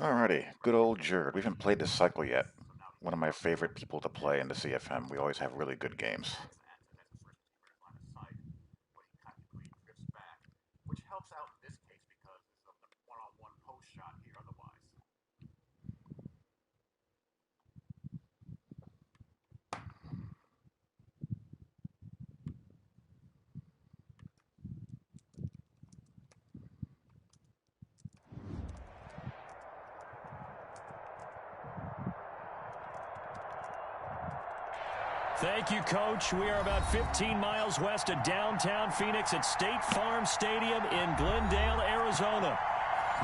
Alrighty, good old Jerd. We haven't played this cycle yet. One of my favorite people to play in the CFM. We always have really good games. Thank you, Coach. We are about 15 miles west of downtown Phoenix at State Farm Stadium in Glendale, Arizona.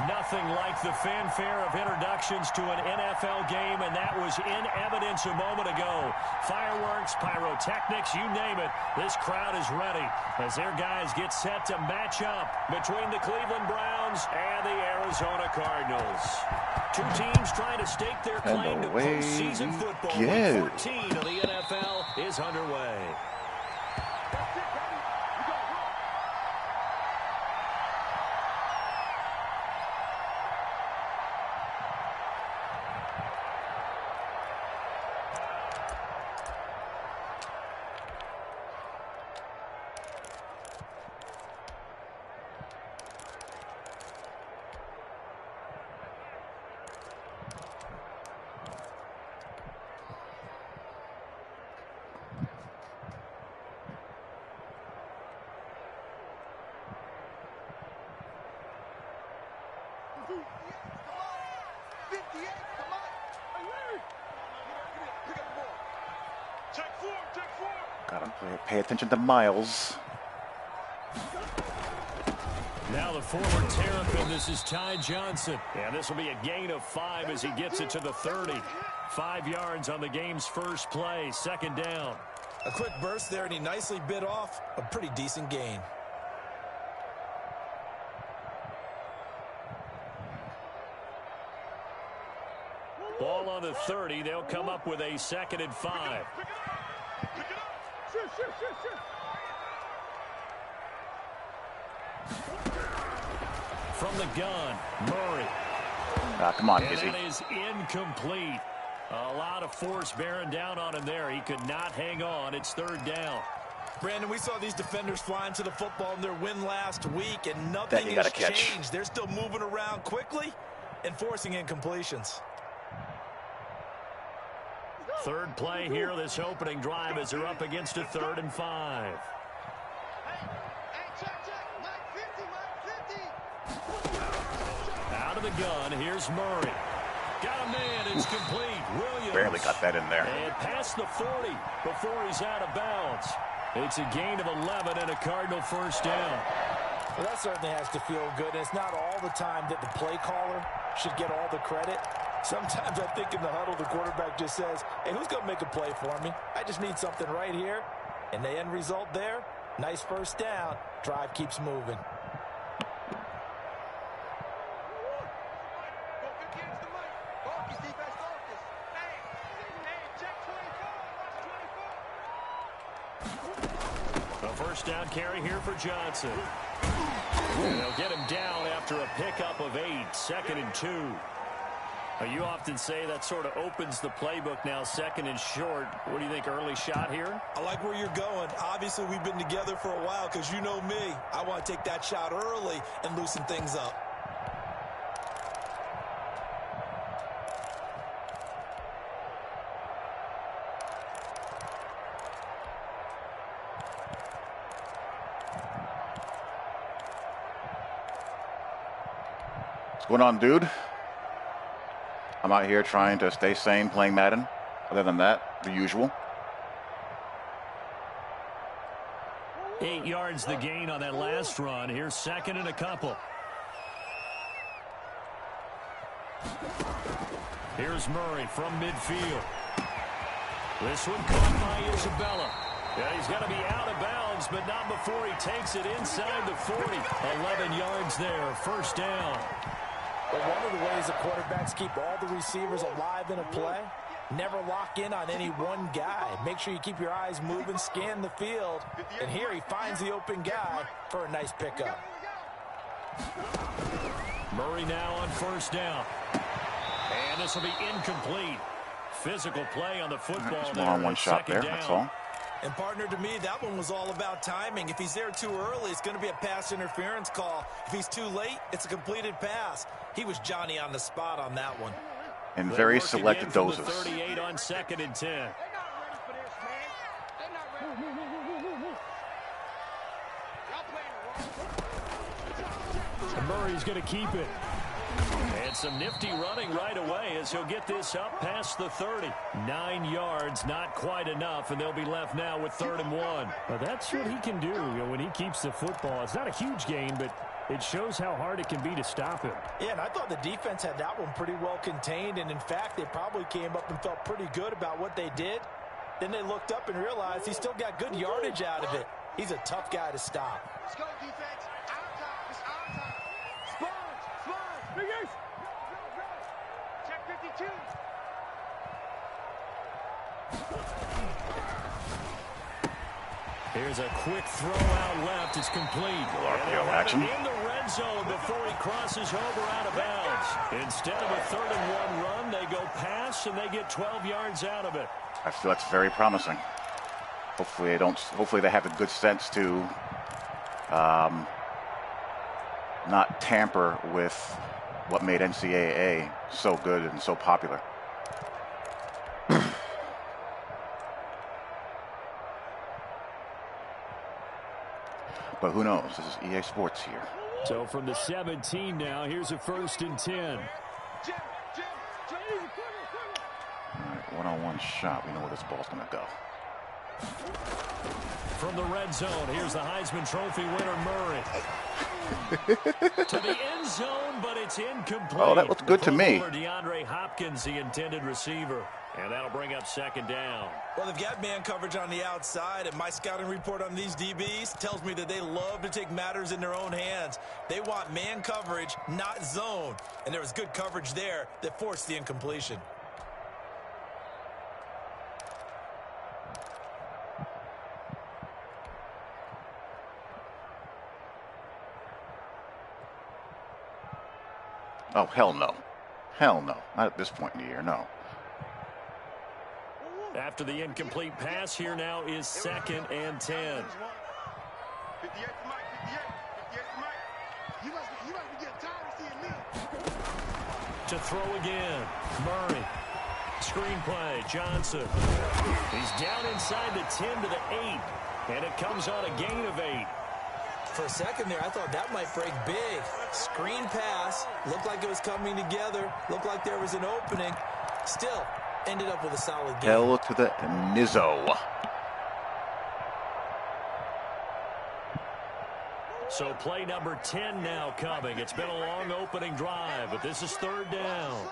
Nothing like the fanfare of introductions to an NFL game, and that was in evidence a moment ago. Fireworks, pyrotechnics, you name it, this crowd is ready as their guys get set to match up between the Cleveland Browns and the Arizona Cardinals. Two teams trying to stake their claim to postseason football. Week 14 of the NFL is underway. Gotta pay attention to Miles. Now the forward terrapin, this is Ty Johnson. And this will be a gain of 5 as he gets it to the 30. 5 yards on the game's first play, second down. A quick burst there, and he nicely bit off a pretty decent gain. Ball on the 30. They'll come up with a 2nd and 5. From the gun, Murray. Come on, and Izzy. that is incomplete. A lot of force bearing down on him there. He could not hang on. It's 3rd down. Brandon, we saw these defenders flying to the football in their win last week, and nothing has changed. They're still moving around quickly and forcing incompletions. 3rd play here, this opening drive, as they're up against a 3rd and 5. Out of the gun, here's Murray. Got a man, it's complete. Williams. Barely got that in there. And past the 40 before he's out of bounds. It's a gain of 11 and a Cardinal first down. Well, that certainly has to feel good. And it's not all the time that the play caller should get all the credit. Sometimes I think in the huddle, the quarterback just says, hey, who's going to make a play for me? I just need something right here. And the end result there, nice first down. Drive keeps moving. A first down carry here for Johnson. And they'll get him down after a pickup of 8, 2nd and 2. You often say that sort of opens the playbook now, 2nd and short. What do you think, early shot here? I like where you're going. Obviously, we've been together for a while because you know me. I want to take that shot early and loosen things up. What's going on, dude? I'm out here trying to stay sane playing Madden. Other than that, the usual. 8 yards the gain on that last run. Here's 2nd and a couple. Here's Murray from midfield. This one caught by Isabella. Yeah, he's got to be out of bounds, but not before he takes it inside the 40. 11 yards there, first down. But one of the ways the quarterbacks keep all the receivers alive in a play, never lock in on any one guy. Make sure you keep your eyes moving, scan the field. And here he finds the open guy for a nice pickup. Murray now on first down. And this will be incomplete. Physical play on the football. Just one-on-one shot there, that's all. And partner, to me, that one was all about timing. If he's there too early, it's going to be a pass interference call. If he's too late, it's a completed pass. He was Johnny on the spot on that one. In very selected doses. 38 on 2nd and 10. Murray's going to keep it. And some nifty running right away as he'll get this up past the 30. 9 yards, not quite enough, and they'll be left now with 3rd and 1. Well, that's what he can do, when he keeps the football. It's not a huge gain, but it shows how hard it can be to stop him. Yeah, and I thought the defense had that one pretty well contained, and in fact, they probably came up and felt pretty good about what they did. Then they looked up and realized he still got good yardage out of it. He's a tough guy to stop. Let's go, defense. Our time. It's our time. Sponge. Fingers. Check 52. Here's a quick throw out left. It's complete. RPO action. In the red zone before he crosses over out of bounds. Instead of a 3rd and 1 run, they go pass, and they get 12 yards out of it. I feel that's very promising. Hopefully they have the good sense to not tamper with what made NCAA so good and so popular. But who knows? This is EA Sports here. So from the 17 now, here's a 1st and 10. All right, one-on-one shot. We know where this ball's going to go. From the red zone, here's the Heisman Trophy winner, Murray. To the end zone, but it's incomplete. Oh, that looks good to me. DeAndre Hopkins, the intended receiver. And that'll bring up 2nd down. Well, they've got man coverage on the outside, and my scouting report on these DBs tells me that they love to take matters in their own hands. They want man coverage, not zone. And there was good coverage there that forced the incompletion. Oh, hell no. Hell no. Not at this point in the year, no. After the incomplete pass, here now is 2nd and 10. 58 to Mike. 58 to Mike. You must be getting tired of seeing me. To throw again. Murray. Screenplay. Johnson. He's down inside the 10 to the 8. And it comes on a gain of 8. For a second there, I thought that might break big. Screen pass. Looked like it was coming together. Looked like there was an opening. Still, ended up with a solid game. Hell to the Nizzo. So play number 10 now coming. It's been a long opening drive, but this is 3rd down.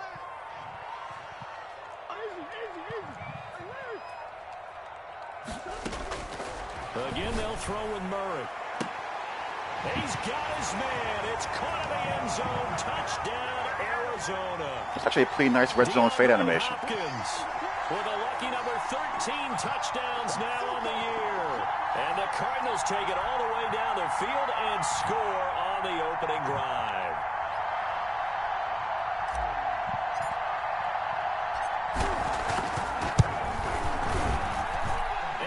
Again, they'll throw with Murray. He's got his man. It's caught in the end zone. Touchdown, Arizona. It's actually a pretty nice red zone fade animation. Hopkins with a lucky number 13 touchdowns now on the year. And the Cardinals take it all the way down the field and score on the opening drive.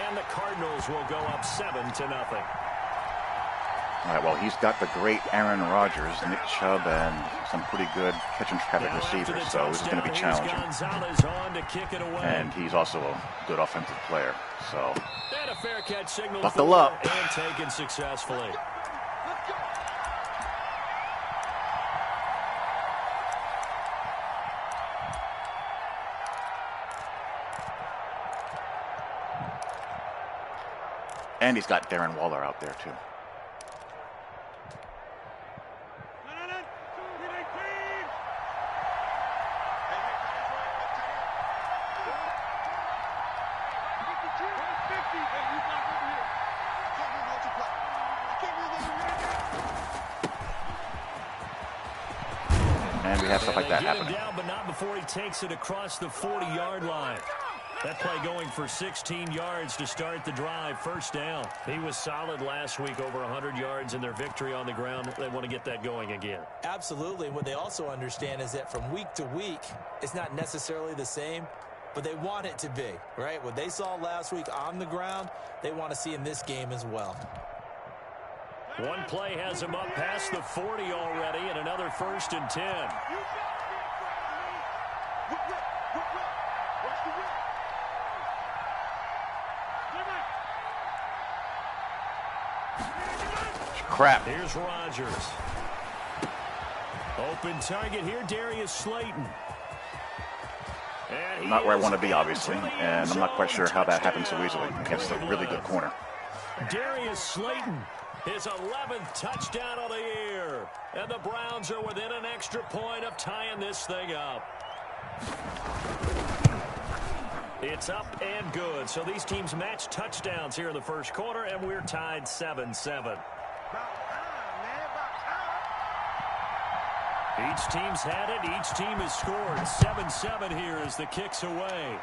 And the Cardinals will go up 7-0. All right, well, he's got the great Aaron Rodgers, Nick Chubb, and some pretty good catch-and-traffic receivers, so this is going to be challenging. And he's also a good offensive player, so buckle up. And taken successfully. And he's got Darren Waller out there, too. And we have stuff like that happening. Down, but not before he takes it across the 40-yard line. That play going for 16 yards to start the drive. First down. He was solid last week, over 100 yards in their victory on the ground. They want to get that going again. Absolutely. What they also understand is that from week to week, it's not necessarily the same, but they want it to be, right? What they saw last week on the ground, they want to see in this game as well. One play has him up past the 40 already, and another 1st and 10. Crap. Here's Rodgers. Open target here, Darius Slayton. Not where I want to be, obviously, and I'm not quite sure how that happened so easily against a really good corner. Darius Slayton, his 11th touchdown of the year. And the Browns are within an extra point of tying this thing up. It's up and good. So these teams match touchdowns here in the first quarter, and we're tied 7-7. Each team's had it. Each team has scored. 7-7 here as the kick's away.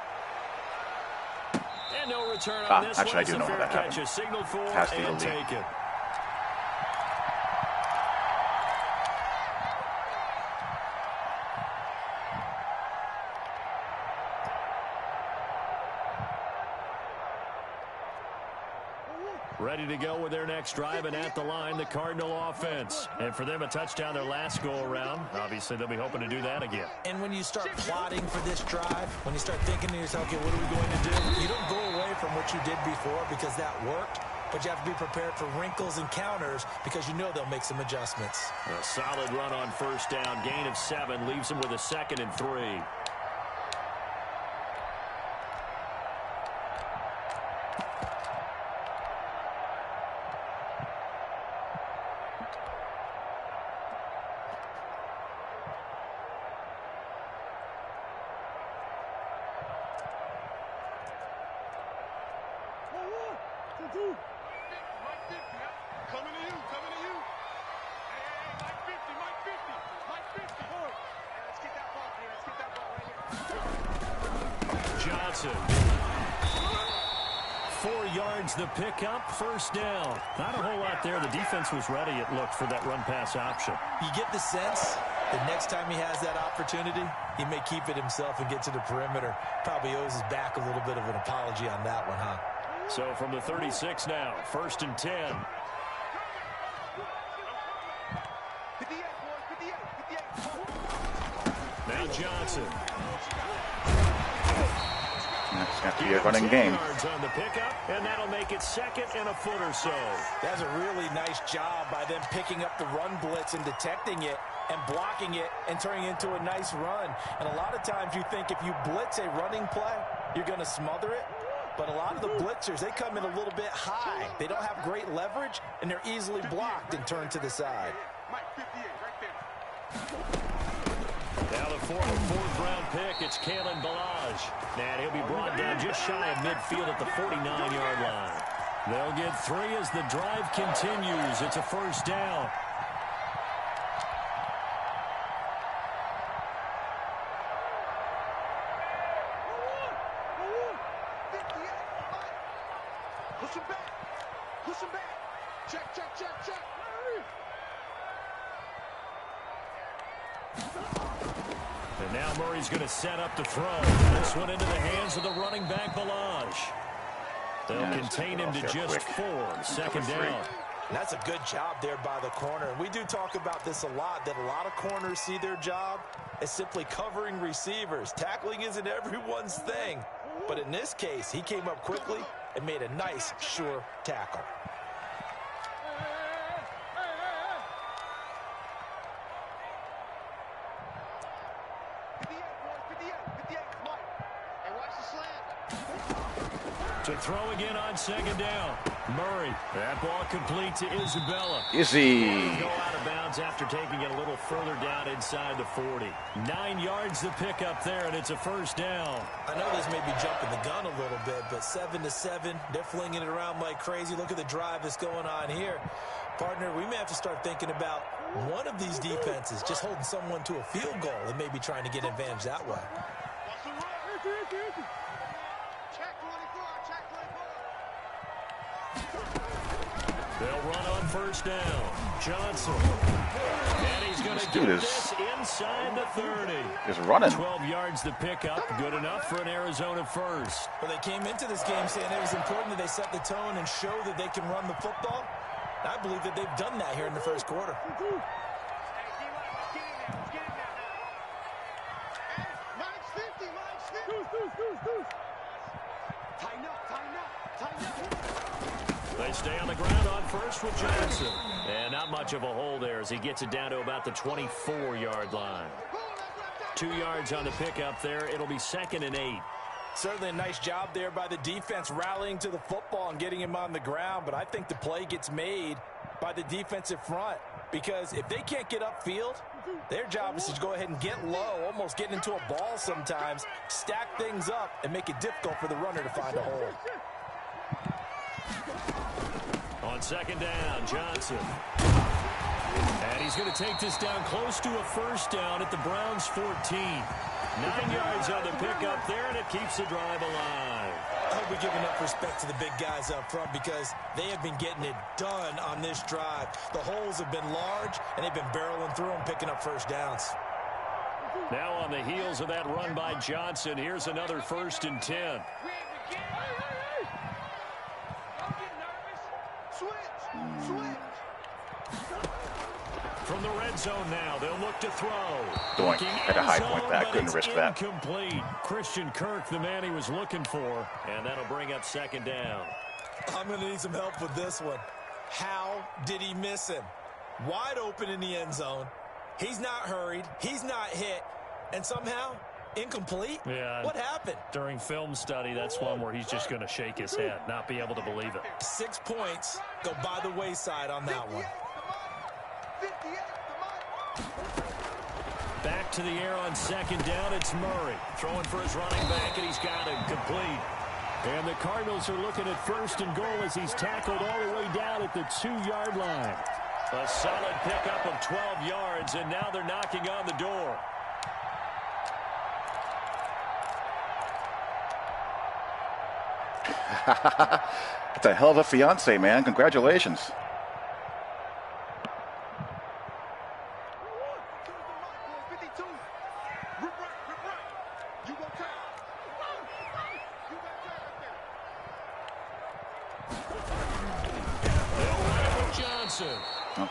And no return on this actually, one. I do know how that happened. Catch a signal for Pass the and elite. take it. Ready to go with their next drive, and at the line, the Cardinal offense. And for them, a touchdown their last go-around. Obviously, they'll be hoping to do that again. And when you start plotting for this drive, when you start thinking to yourself, okay, what are we going to do? You don't go away from what you did before because that worked, but you have to be prepared for wrinkles and counters because you know they'll make some adjustments. A solid run on first down. Gain of 7 leaves them with a 2nd and 3. Coming to you. Hey, Mike 50. Hey, let's get that ball here. Let's get that ball right here. Johnson. 4 yards the pickup, first down. Not a whole lot there. The defense was ready, it looked, for that run-pass option. You get the sense that next time he has that opportunity, he may keep it himself and get to the perimeter. Probably owes his back a little bit of an apology on that one, huh? So from the 36 now, 1st and 10. 58, boys, 58. Now Johnson. It's got to be a running game. Yards on the pickup, and that'll make it 2nd and a foot or so. That's a really nice job by them picking up the run blitz and detecting it and blocking it and turning it into a nice run. And a lot of times you think if you blitz a running play, you're going to smother it. But a lot of the blitzers, they come in a little bit high. They don't have great leverage, and they're easily blocked and turned to the side. Mike 58, right there. Now the fourth round pick, it's Kalen Ballage. And he'll be brought down just shy of midfield at the 49-yard line. They'll get 3 as the drive continues. It's a first down. Push him back. Check. And now Murray's going to set up to throw. This one into the hands of the running back, Ballage. They'll contain him to just 4. 2nd down. That's a good job there by the corner. And we do talk about this a lot, that a lot of corners see their job as simply covering receivers. Tackling isn't everyone's thing. But in this case, he came up quickly and made a nice, sure tackle. To throw again on 2nd down. Murray. That ball complete to Isabella. Easy. Go out of bounds after taking it a little further down inside the 40. 9 yards the pickup there, and it's a first down. I know this may be jumping the gun a little bit, but 7-7, they're flinging it around like crazy. Look at the drive that's going on here. Partner, we may have to start thinking about one of these defenses just holding someone to a field goal and maybe trying to get advantage that way. Check 24. Check 24. They'll run on first down. Johnson. And he's going to get this inside the 30. Is running. 12 yards to pick up. Good enough for an Arizona first. Well, they came into this game saying it was important that they set the tone and show that they can run the football. I believe that they've done that here in the first quarter. They stay on the ground on first with Johnson. And not much of a hole there as he gets it down to about the 24-yard line. 2 yards on the pickup there. It'll be 2nd and 8. Certainly a nice job there by the defense rallying to the football and getting him on the ground. But I think the play gets made by the defensive front. Because if they can't get upfield, their job is to go ahead and get low, almost get into a ball sometimes, stack things up, and make it difficult for the runner to find a hole. On second down, Johnson. And he's going to take this down close to a first down at the Browns' 14. 9 yards on the pickup there, and it keeps the drive alive. I hope we give enough respect to the big guys up front because they have been getting it done on this drive. The holes have been large, and they've been barreling through them, picking up first downs. Now on the heels of that run by Johnson, here's another 1st and 10. From the red zone now, they'll look to throw. Doink. Had a high point that. Couldn't risk that. Incomplete. Christian Kirk, the man he was looking for. And that'll bring up 2nd down. I'm going to need some help with this one. How did he miss him? Wide open in the end zone. He's not hurried. He's not hit. And somehow, incomplete? Yeah. What happened? During film study, that's one where he's just going to shake his head, not be able to believe it. 6 points go by the wayside on that one. Back to the air on 2nd down. It's Murray throwing for his running back, and he's got him complete. And the Cardinals are looking at 1st and goal as he's tackled all the way down at the 2-yard line. A solid pickup of 12 yards, and now they're knocking on the door. That's a hell of a fiance, man. Congratulations.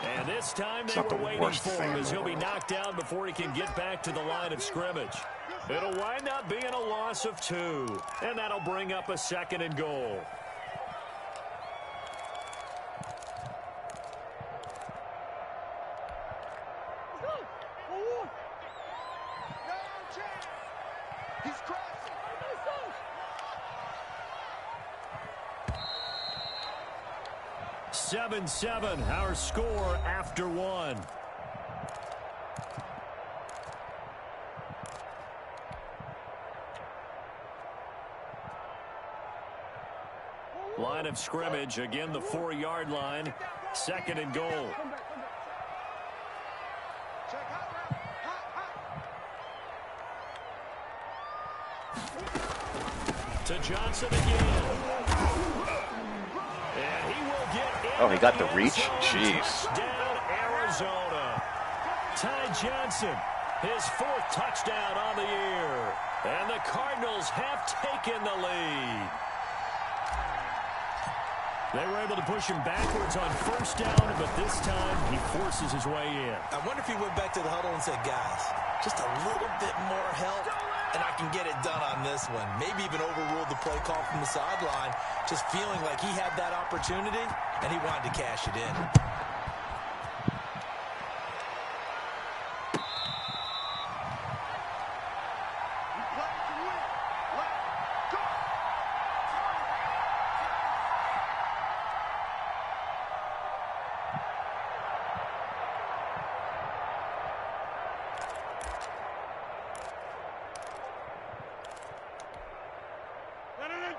And this time they were waiting for him as he'll be knocked down before he can get back to the line of scrimmage. It'll wind up being a loss of 2, and that'll bring up a 2nd and goal. He's crossing. 7-7, our score after 1. Line of scrimmage, again the 4-yard line, 2nd and goal. To Johnson again. And he will get in. Oh, he got the reach? Jeez. Down Arizona. Ty Johnson, his 4th touchdown on the year. And the Cardinals have taken the lead. They were able to push him backwards on 1st down, but this time he forces his way in. I wonder if he went back to the huddle and said, guys, just a little bit more help, and I can get it done on this one. Maybe even overruled the play call from the sideline, just feeling like he had that opportunity, and he wanted to cash it in.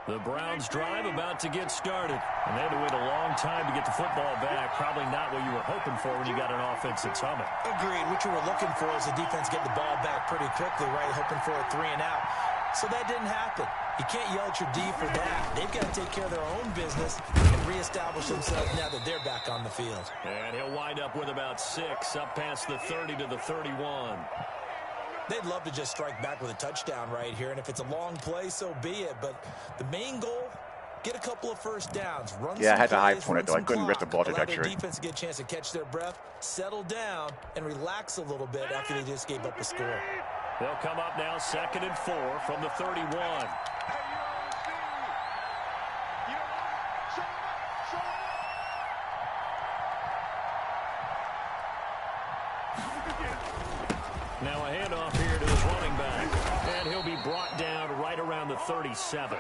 The Browns drive about to get started. And they had to wait a long time to get the football back. Probably not what you were hoping for when you got an offense that's humming. Agreed. What you were looking for is the defense get the ball back pretty quickly, right? Hoping for a 3 and out. So that didn't happen. You can't yell at your D for that. They've got to take care of their own business and reestablish themselves now that they're back on the field. And he'll wind up with about 6, up past the 30 to the 31. They'd love to just strike back with a touchdown right here, and if it's a long play, so be it. But the main goal, get a couple of first downs. Yeah, I had to high point it, though. I couldn't get the ball trajectory. Allow their defense to get a chance to catch their breath, settle down, and relax a little bit after they just gave up a score. They'll come up now 2nd and 4 from the 31. Now a handoff here to his running back. And he'll be brought down right around the 37.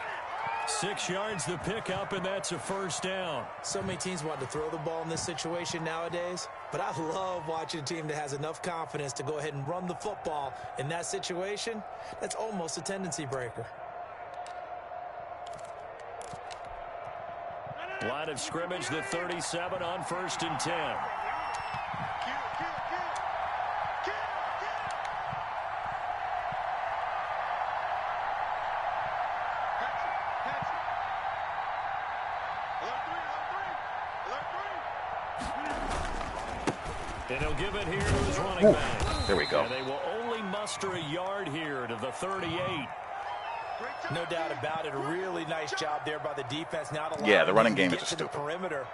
6 yards the pickup, and that's a first down. So many teams want to throw the ball in this situation nowadays, but I love watching a team that has enough confidence to go ahead and run the football in that situation. That's almost a tendency breaker. Line of scrimmage, the 37 on 1st and 10. And he'll give it here to his running back. There we go. And they will only muster a yard here to the 38. No doubt about it. A really nice job there by the defense. Now the running game is to the perimeter.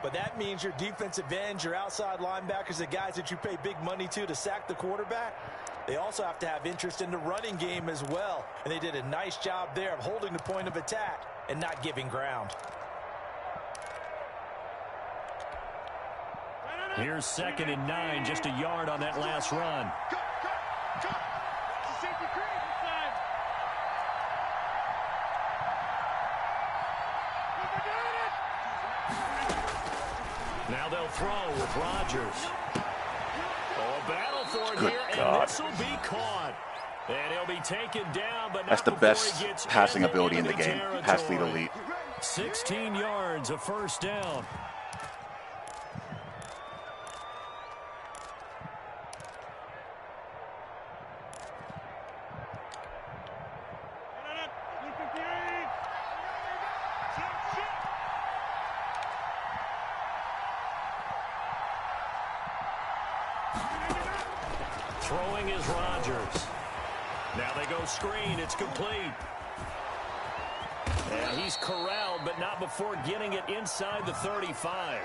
But that means your defensive ends, your outside linebackers, the guys that you pay big money to sack the quarterback, they also have to have interest in the running game as well. And they did a nice job there of holding the point of attack and not giving ground. Here's 2nd and 9, just a yard on that last run. Now they'll throw with Rodgers. Oh, a battle for it here, and this will be caught. And he'll be taken down, but that's the best passing ability in the game. Pass lead elite. 16 yards, a first down. Throwing is Rodgers. Now they go screen. It's complete. And he's corralled, but not before getting it inside the 35.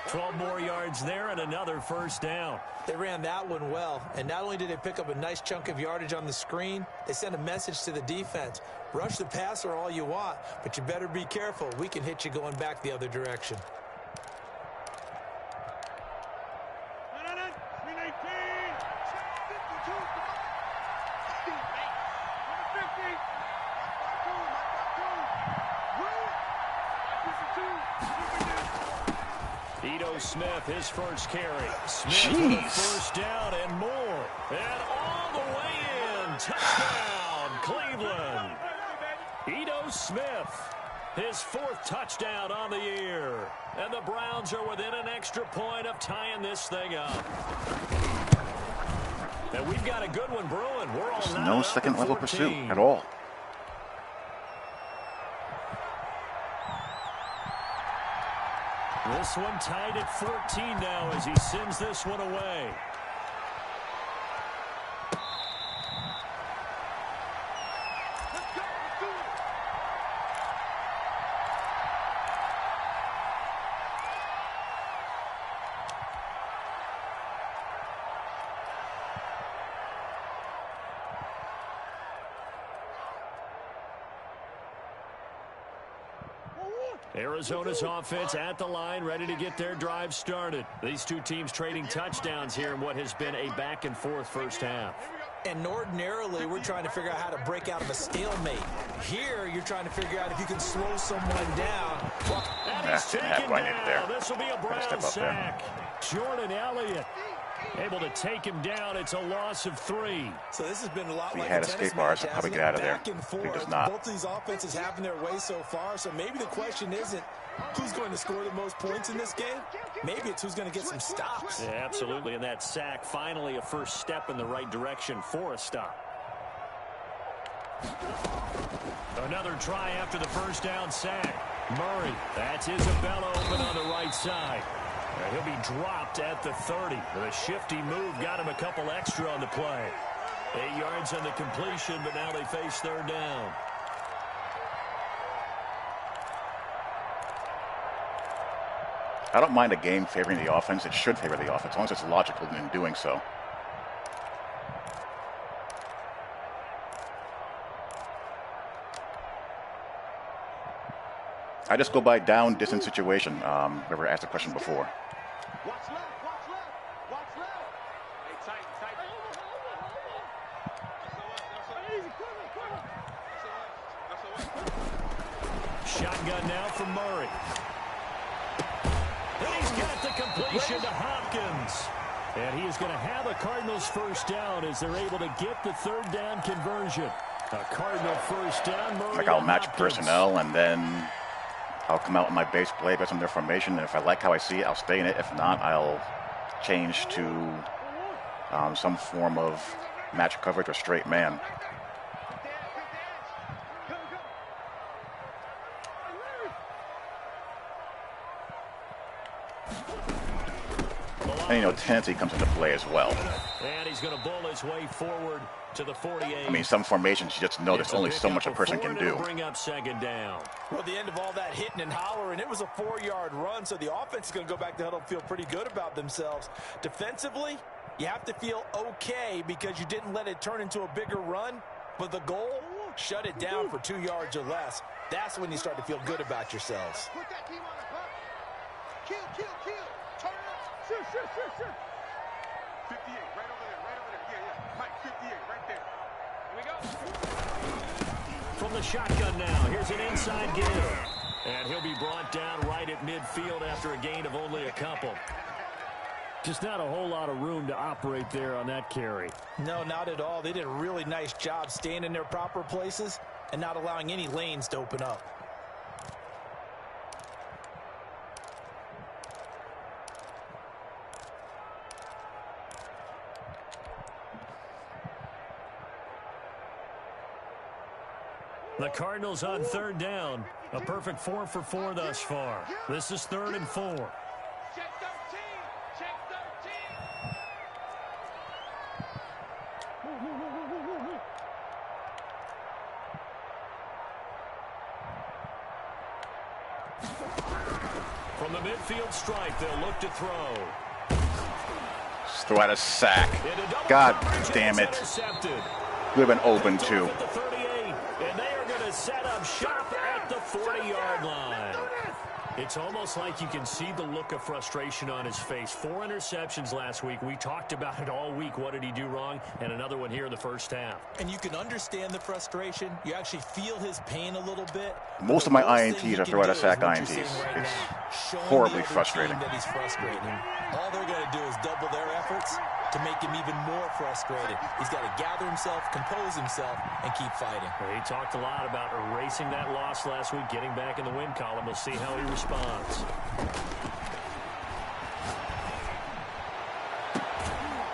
12 more yards there and another first down. They ran that one well, and not only did they pick up a nice chunk of yardage on the screen, they sent a message to the defense. Rush the passer all you want, but you better be careful. We can hit you going back the other direction. Smith, his first carry. Smith with a first down and more. And all the way in. Touchdown, Cleveland. Ito Smith, his 4th touchdown on the year. And the Browns are within an extra point of tying this thing up. And we've got a good one brewing. We're all There's no second level pursuit at all. This one tied at 14 now as he sends this one away. Arizona's offense at the line, ready to get their drive started. These two teams trading touchdowns here in what has been a back-and-forth first half. And ordinarily, we're trying to figure out how to break out of a stalemate. Here, you're trying to figure out if you can slow someone down. And he's taken down. This will be a Brown sack. Jordan Elliott able to take him down. It's a loss of 3. So this has been a lot like a escape bars, I'll probably get out of there. Back and forth. He does not. Both these offenses having their way so far. So maybe the question isn't who's going to score the most points in this game. Maybe it's who's going to get some stops. Yeah, absolutely. And that sack, finally a first step in the right direction for a stop. Another try after the first down sack. Murray, that's Isabella open on the right side. And he'll be dropped at the 30. With a shifty move, got him a couple extra on the play. 8 yards on the completion, but now they face third down. I don't mind a game favoring the offense. It should favor the offense, as long as it's logical in doing so. I just go by down, distance situation. Whoever asked the question before. Watch left, watch left, watch left. Hey, tight, tight. Shotgun now for Murray. And he's got the completion to Hopkins. And he is going to have a Cardinals first down as they're able to get the third down conversion. A Cardinal first down. Murray, Like I'll match Hopkins. personnel, and then I'll come out in my base play based on their formation. And if I like how I see it, I'll stay in it. If not, I'll change to some form of match coverage or straight man. And, you know, tendency comes into play as well. And he's going to bowl his way forward to the 48. I mean, some formations you just know there's only so much a person can do. Bring up second down. Well, at the end of all that hitting and hollering, it was a 4-yard run, so the offense is going to go back to huddle and feel pretty good about themselves. Defensively, you have to feel okay because you didn't let it turn into a bigger run, but the goal, shut it down for 2 yards or less. That's when you start to feel good about yourselves. Put that team on the clock. Kill, kill, kill. Turn it up. Shoot, shoot, shoot, shoot. 58, right over there, right over there. Yeah, yeah. Mike, 58, right there. Here we go. From the shotgun now, here's an inside give. And he'll be brought down right at midfield after a gain of only a couple. Just not a whole lot of room to operate there on that carry. No, not at all. They did a really nice job staying in their proper places and not allowing any lanes to open up. The Cardinals on third down. A perfect 4 for 4 thus far. This is 3rd and 4. Check 13. Check 13. From the midfield stripe, they'll look to throw. Just throw out a sack. Into double God coverage, damn and it. it's intercepted. Would have been open too. At the 38, and they are going to set up shop at the 40-yard line. It's almost like you can see the look of frustration on his face. 4 interceptions last week. We talked about it all week. What did he do wrong? And another one here in the first half. And you can understand the frustration. You actually feel his pain a little bit. Most of my INTs are throw out a sack INTs. It's horribly frustrating. That he's frustrated. All they're going to do is double their efforts to make him even more frustrated. He's got to gather himself, compose himself, and keep fighting. Well, he talked a lot about erasing that loss last week, getting back in the win column. We'll see how he responds.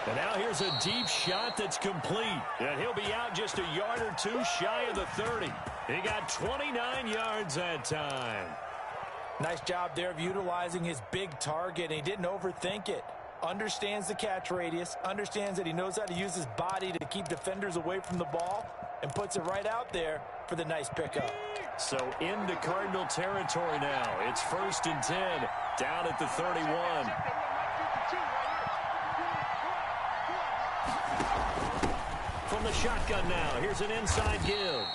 And now here's a deep shot that's complete. And he'll be out just a yard or two shy of the 30. He got 29 yards that time. Nice job there of utilizing his big target, and he didn't overthink it. Understands the catch radius, understands that he knows how to use his body to keep defenders away from the ball, and puts it right out there for the nice pickup. So into Cardinal territory now. It's 1st and 10, down at the 31. From the shotgun now, here's an inside give.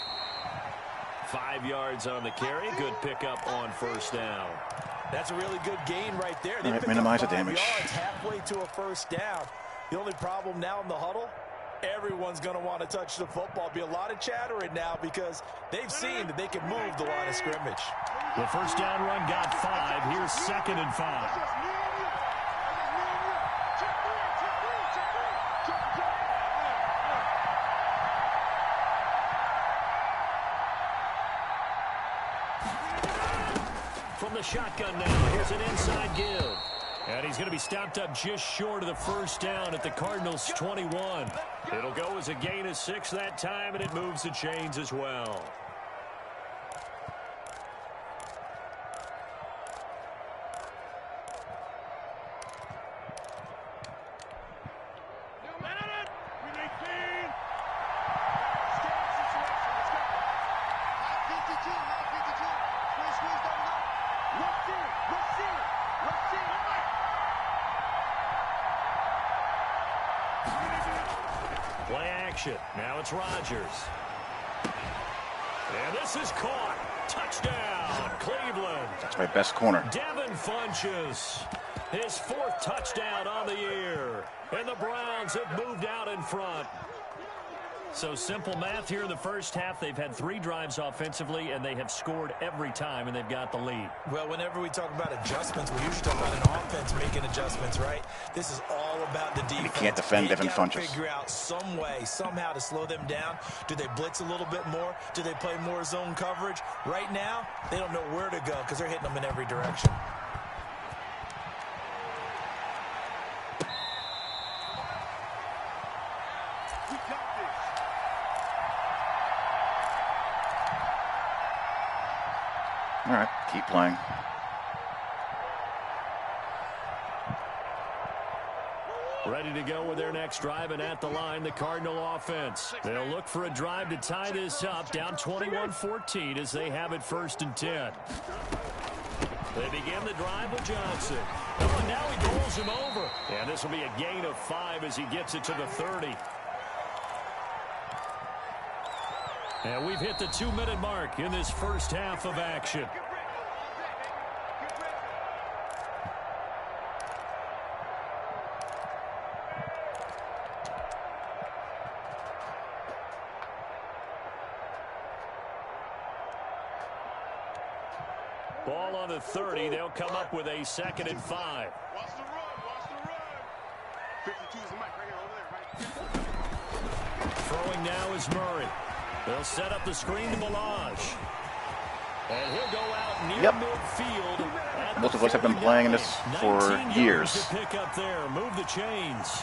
5 yards on the carry. Good pickup on first down. That's a really good gain right there. They All right, picked minimize up the 5 damage. yards halfway to a first down. The only problem now in the huddle, everyone's going to want to touch the football. Be a lot of chattering now because they've seen that they can move the line of scrimmage. The first down run got 5. Here's 2nd and 5. From the shotgun now, here's an inside give. And he's going to be stopped up just short of the first down at the Cardinals' 21. It'll go as a gain of 6 that time, and it moves the chains as well. Play action. Now it's Rodgers. And this is caught. Touchdown, Cleveland. That's my best corner. Devin Funchess, his 4th touchdown on the year. And the Browns have moved out in front. So simple math here in the first half. They've had 3 drives offensively, and they have scored every time, and they've got the lead. Well, whenever we talk about adjustments, we usually talk about an offense making adjustments, right? This is all about the defense. You can't defend Devin Funchess. Figure out some way, somehow to slow them down. Do they blitz a little bit more? Do they play more zone coverage? Right now, they don't know where to go because they're hitting them in every direction. All right, keep playing. Ready to go with their next drive, and at the line, the Cardinal offense. They'll look for a drive to tie this up, down 21-14 as they have it 1st and 10. They begin the drive with Johnson. Oh, and now he rolls him over. And this will be a gain of 5 as he gets it to the 30. And we've hit the 2-minute mark in this first half of action. Ball on the 30. They'll come up with a 2nd and 5. Watch the run. Watch the run. 52 is the mic right here over there, right? Throwing now is Murray. They'll set up the screen to Balaj. And he'll go out near midfield. Most of us have been playing this for years. Pick up there. Move the chains.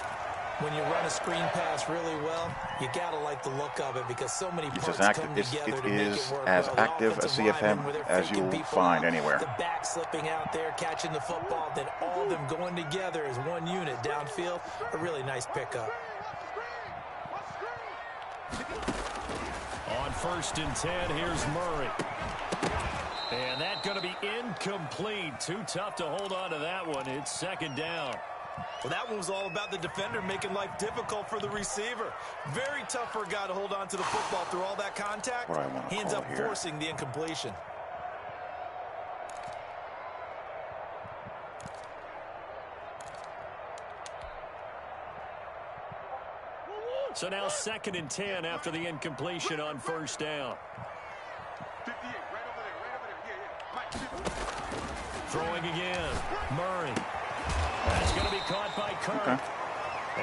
When you run a screen pass really well, you gotta like the look of it because so many parts come together to make it work. As well. active a CFM as you will find anywhere. The back slipping out there, catching the football, then all of them going together as one unit downfield. A really nice pickup. On 1st and 10, here's Murray. And that's going to be incomplete. Too tough to hold on to that one. It's 2nd down. Well, that one was all about the defender making life difficult for the receiver. Very tough for a guy to hold on to the football through all that contact. He ends up forcing the incompletion. So now 2nd and 10 after the incompletion on 1st down. 58, right over there, yeah. Throwing again, Murray. That's going to be caught by Kirk. Okay.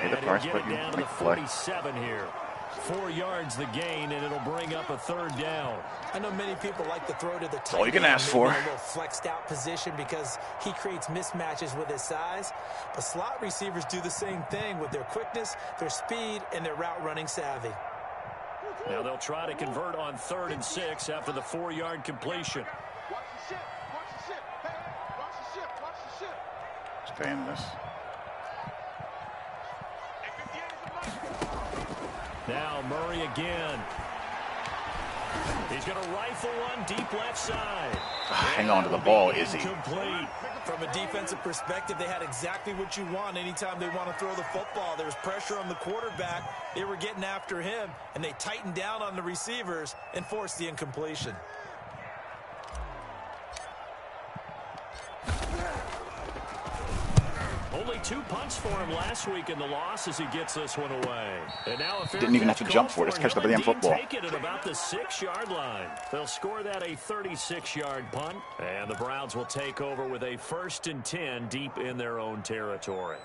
And he'll get it down to the 47 here. 4 yards the gain, and it'll bring up a 3rd down. I know many people like to throw to the tight all you can ask for. A little flexed out position because he creates mismatches with his size. But slot receivers do the same thing with their quickness, their speed, and their route running savvy. Now they'll try to convert on 3rd and 6 after the 4-yard completion. Watch the ship. Watch the ship. Hey, watch the ship. Watch the ship. Stay in this. Now Murray again. He's going to rifle one deep left side. Hang on to the ball, Izzy. Complete. From a defensive perspective, they had exactly what you want anytime they want to throw the football. There was pressure on the quarterback. They were getting after him, and they tightened down on the receivers and forced the incompletion. Only 2 punts for him last week in the loss as he gets this one away. And now a Didn't even have to jump for it. Just catch the damn football. Take it at about the 6-yard line. They'll score that a 36-yard punt. And the Browns will take over with a 1st and 10 deep in their own territory.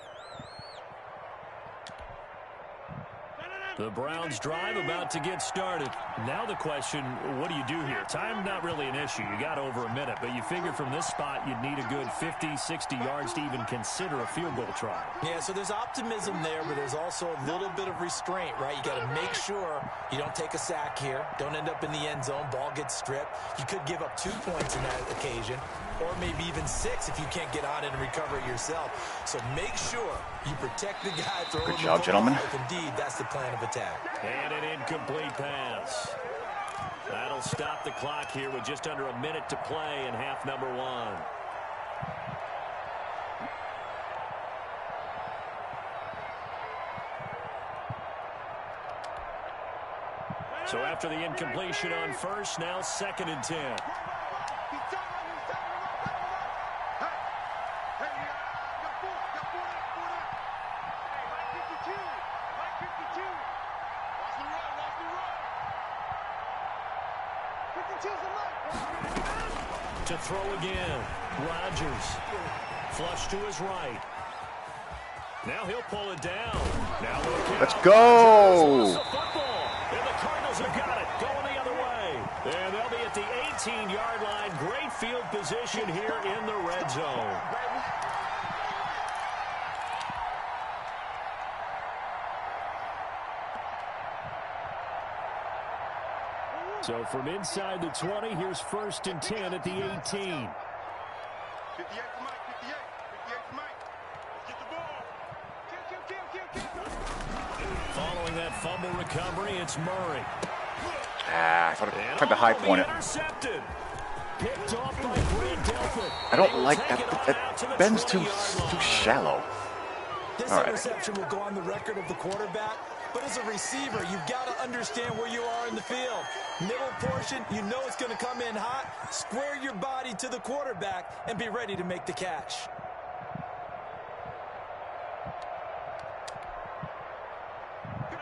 The Browns drive about to get started. Now the question, what do you do here? Time not really an issue. You got over a minute, but you figure from this spot you'd need a good 50, 60 yards to even consider a field goal try. Yeah, so there's optimism there, but there's also a little bit of restraint, right? You got to make sure you don't take a sack here. Don't end up in the end zone. Ball gets stripped. You could give up 2 points in that occasion, or maybe even 6 if you can't get on it and recover it yourself. So make sure you protect the guy throwing the ball. Good job, gentlemen. If indeed that's the plan of attack. And an incomplete pass. That'll stop the clock here with just under a minute to play in half number 1. So after the incompletion on first, now 2nd and 10. To throw again. Rodgers. Flush to his right. Now he'll pull it down. Now let's go. The football. And the Cardinals have got it. Going the other way. And they'll be at the 18-yard line. Great field position here in the red zone. So from inside the 20, here's 1st and 10 at the 18. 58 to Mike, 58 to Mike. Let's get the ball. Kill. Following that fumble recovery, it's Murray. I thought I tried to high point it. Intercepted. Picked off by Grant Delpit. I don't like that. Ben's too shallow. This interception will go on the record of the quarterback, but as a receiver, you've got to understand where you are in the field. Middle portion, you know it's going to come in hot. Square your body to the quarterback and be ready to make the catch.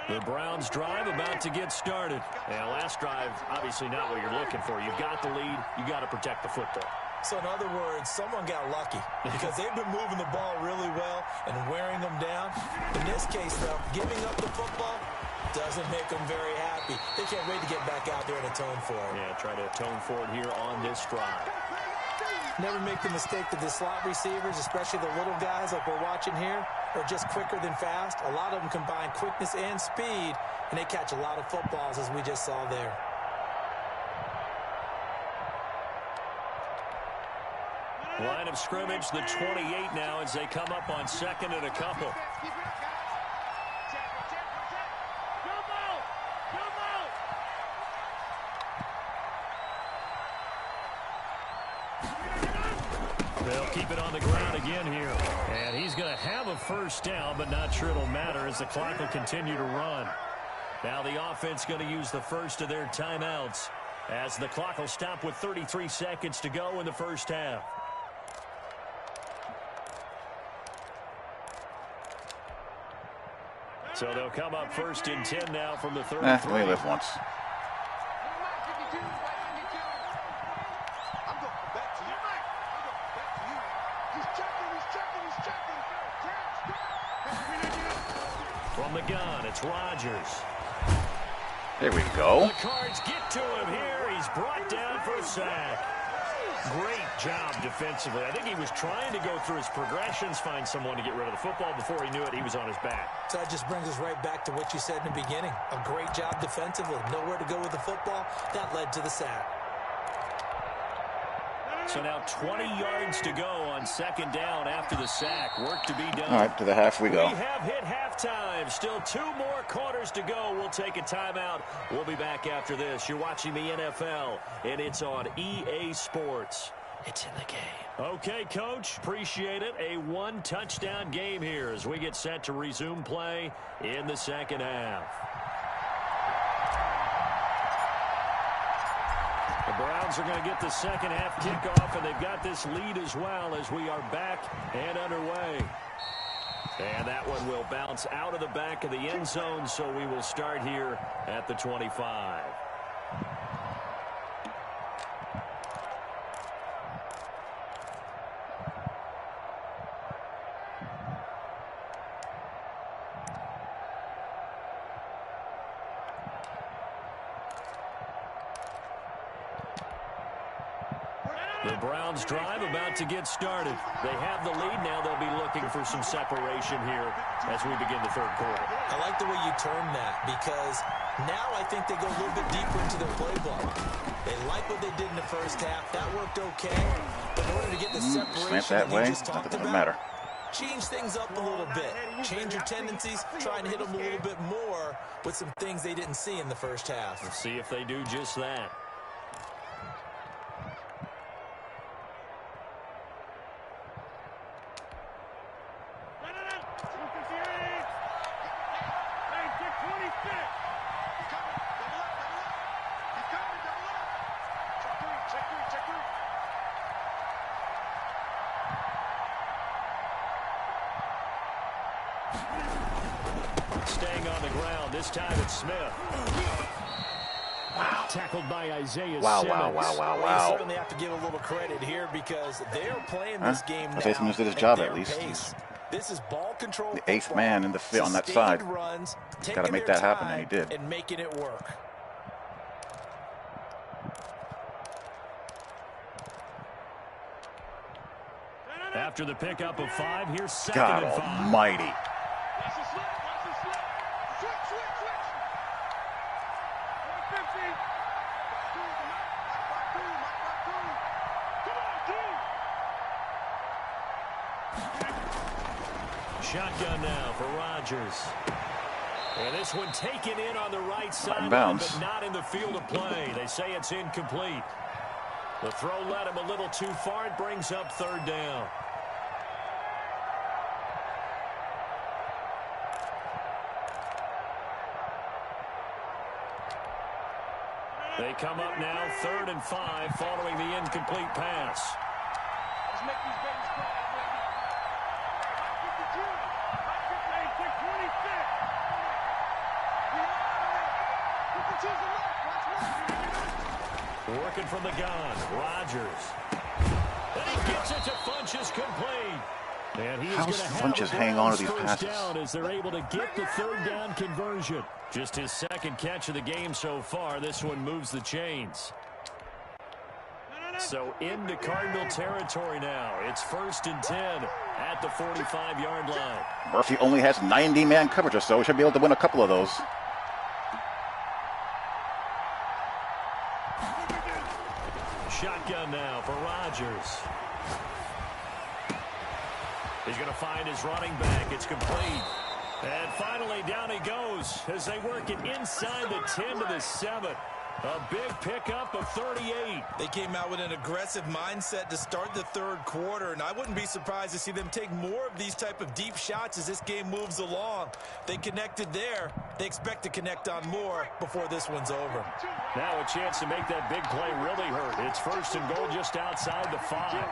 The Browns drive about to get started. And last drive, obviously not what you're looking for. You've got the lead. You got to protect the football. So in other words, someone got lucky because they've been moving the ball really well and wearing them down. In this case, though, giving up the football doesn't make them very happy. They can't wait to get back out there and atone for it. Yeah, try to atone for it here on this drive. Never make the mistake that the slot receivers, especially the little guys like we're watching here, are just quicker than fast. A lot of them combine quickness and speed, and they catch a lot of footballs, as we just saw there. Line of scrimmage, the 28 now as they come up on 2nd and a couple. They'll keep it on the ground again here. And he's going to have a first down, but not sure it'll matter as the clock will continue to run. Now the offense going to use the first of their timeouts as the clock will stop with 33 seconds to go in the first half. So they'll come up 1st and 10 now from the 33. We live once. From the gun, it's Rodgers. There we go. The Cards get to him here. He's brought down for a sack. Great job defensively. I think he was trying to go through his progressions, find someone to get rid of the football. Before he knew it, he was on his back. So that just brings us right back to what you said in the beginning. A great job defensively. Nowhere to go with the football. That led to the sack. So now 20 yards to go on 2nd down after the sack. Work to be done. All right, to the half we go. We have hit halftime. Still 2 more quarters to go. We'll take a timeout. We'll be back after this. You're watching the NFL, and it's on EA Sports. It's in the game. Okay, Coach. Appreciate it. A 1-touchdown game here as we get set to resume play in the 2nd half. The Browns are going to get the 2nd half kickoff, and they've got this lead as well as we are back and underway. And that one will bounce out of the back of the end zone, so we will start here at the 25. The Browns drive about to get started. They have the lead. Now they'll be looking for some separation here as we begin the third quarter. I like the way you term that, because now I think they go a little bit deeper into their playbook. They like what they did in the first half. That worked okay. But in order to get the separation that you just talked about, change things up a little bit. Change your tendencies. Try and hit them a little bit more with some things they didn't see in the first half. We'll see if they do just that. Staying on the ground. This time it's Smith. Wow. Tackled by Isaiah Wow. Simmons. You certainly have to give a little credit here, because they're playing this game now. Isaiah Simmons did his job at least. This is ball control. The eighth man in the field on that side. Got to make that happen, and he did. And making it work. After the pickup of 5, here's second God and 5. almighty. Shotgun now for Rodgers. And this one taken in on the right side, but not in the field of play. They say it's incomplete. The throw led him a little too far. It brings up third down. They come up now, 3rd and 5, following the incomplete pass. Let's make these babies cry, baby. 52. Working from the gun, Rodgers. And he gets it to Funchess, complete. And he is going to have Funchess hang on to these first passes? down as they're able to get the third down conversion. Just his second catch of the game so far. This one moves the chains. So into Cardinal territory now. It's 1st and 10 at the 45-yard line. Murphy only has 90-man coverage or so. He should be able to win a couple of those. Shotgun now for Rodgers. He's going to find his running back. It's complete. And finally, down he goes as they work it inside the 10 to the 7. A big pickup of 38. They came out with an aggressive mindset to start the third quarter, and I wouldn't be surprised to see them take more of these type of deep shots as this game moves along. They connected there. They expect to connect on more before this one's over. Now a chance to make that big play really hurt. It's 1st and goal just outside the 5.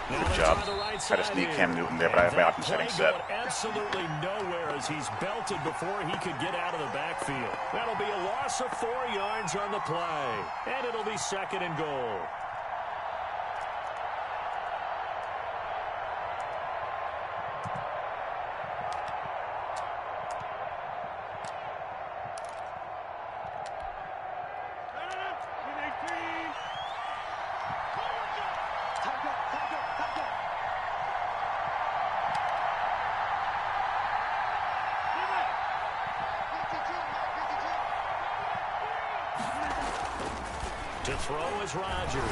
Good job. Had to sneak Cam Newton there, but I have my option setting set. Absolutely nowhere as he's belted before he could get out of the backfield. That'll be a loss of 4 yards on the play. And it'll be 2nd and goal. To throw is Rodgers.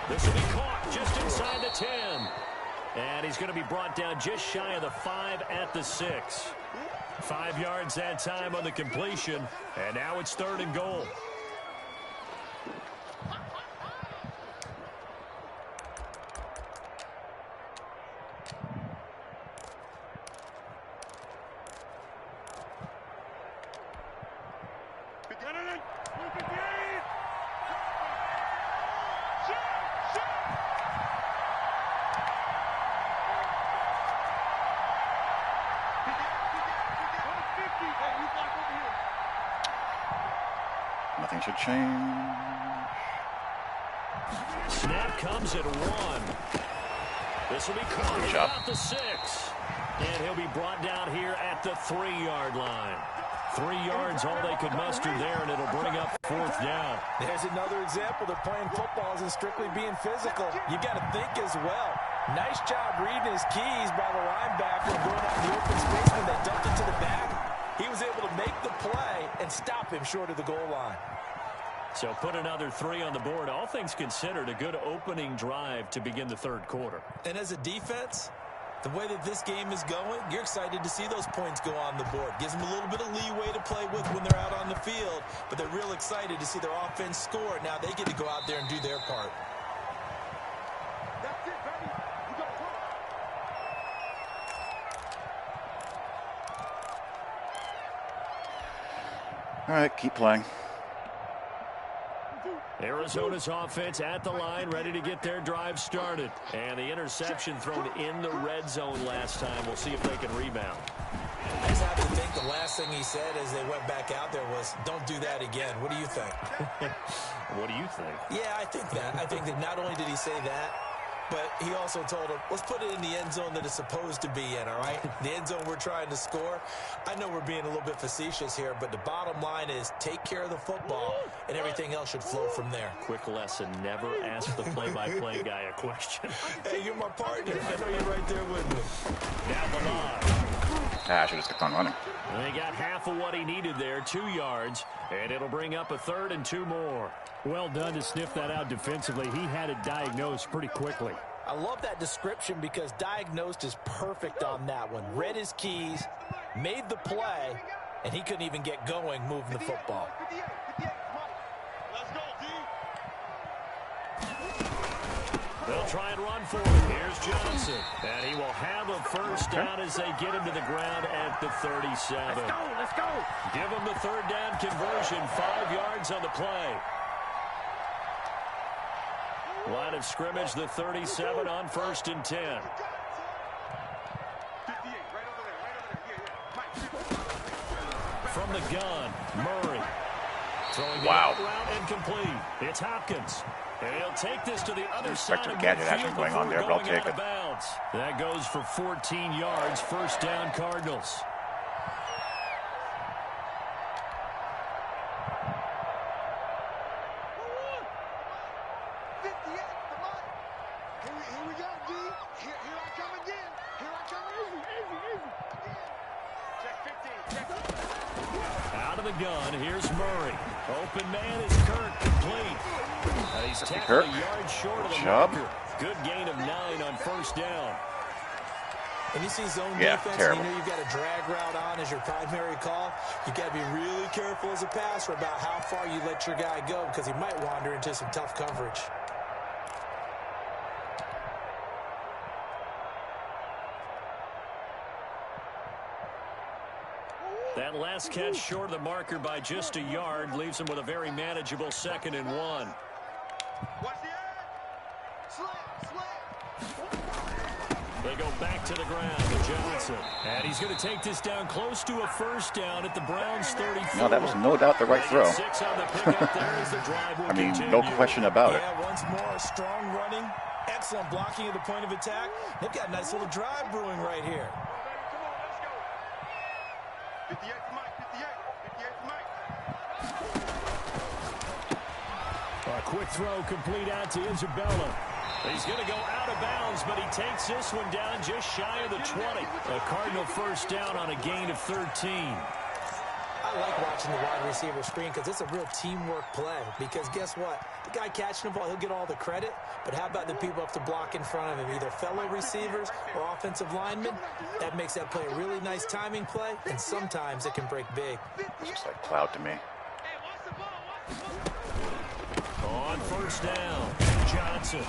This will be caught just inside the 10. And he's going to be brought down just shy of the 5 at the 6. 5 yards that time on the completion. And now it's 3rd and goal. Nothing should change. Snap comes at 1. This will be caught about the 6. And he'll be brought down here at the 3-yard line. 3 yards, all they could muster there, and it'll bring up 4th down. There's another example. They're playing football isn't strictly being physical. You got to think as well. Nice job reading his keys by the linebacker and going out in the open space when they dumped it to the back. He was able to make the play and stop him short of the goal line. So put another 3 on the board. All things considered, a good opening drive to begin the 3rd quarter. And as a defense, the way that this game is going, you're excited to see those points go on the board. Gives them a little bit of leeway to play with when they're out on the field, but they're real excited to see their offense score. Now they get to go out there and do their part. That's it, baby. You got one. All right, keep playing. Arizona's offense at the line, ready to get their drive started. And the interception thrown in the red zone last time. We'll see if they can rebound. I just have to think the last thing he said as they went back out there was, don't do that again. What do you think? What do you think? Yeah, I think that. I think that not only did he say that, but he also told him, let's put it in the end zone that it's supposed to be in, all right? The end zone we're trying to score. I know we're being a little bit facetious here, but the bottom line is take care of the football, and everything else should flow from there. Quick lesson, never ask the play-by-play guy a question. Hey, you're my partner. I know you're right there with me. Down the line. I should have kept on running. They got half of what he needed there, 2 yards, and it'll bring up a 3rd and 2 more. Well done to sniff that out defensively. He had it diagnosed pretty quickly. I love that description because diagnosed is perfect on that one. Read his keys, made the play, and he couldn't even get going moving the football. 58, 58, come on. Let's go, D. They'll try and run for it. Here's Johnson. And he will have a 1st down as they get him to the ground at the 37. Let's go. Give him the 3rd down conversion. 5 yards on the play. Line of scrimmage, the 37 on 1st and 10. 58, right over there. From the gun, Murray. Throwing the Wow. out route incomplete. It's Hopkins. And he'll take this to the other side Spectre of gadget midfield action going on there, but I'll before going take out of it. bounds. That goes for 14 yards. 1st down, Cardinals. Here we go, D. Here I come again. Here I come. Easy. Check 15. Out of the gun, here's Murray. Open man is Kirk, complete. He's tackled Kirk. a yard short of the Chubb. marker. Good gain of 9 on 1st down. When you see zone Yeah, defense, terrible. and you know you've got a drag route on as your primary call, you got to be really careful as a passer about how far you let your guy go because he might wander into some tough coverage. That last catch short of the marker by just a yard leaves him with a very manageable 2nd and 1. Watch the edge. Slam. They go back to the ground to Johnson. And he's going to take this down close to a 1st down at the Browns' 34. No, that was no doubt the right throw. 6 on the pickup there as the drive will I mean, continue. no question about it. Yeah, once more, strong running, excellent blocking at the point of attack. They've got a nice little drive brewing right here. Come on, let's go. 58 to Mike. 58 to Mike. A quick throw complete out to Isabella. He's going to go out of bounds, but he takes this one down just shy of the 20. A Cardinal 1st down on a gain of 13. I like watching the wide receiver screen because it's a real teamwork play. Because guess what? The guy catching the ball, he'll get all the credit. But how about the people up to block in front of him, either fellow receivers or offensive linemen? That makes that play a really nice timing play, and sometimes it can break big. It's just like cloud to me. On 1st down, Johnson.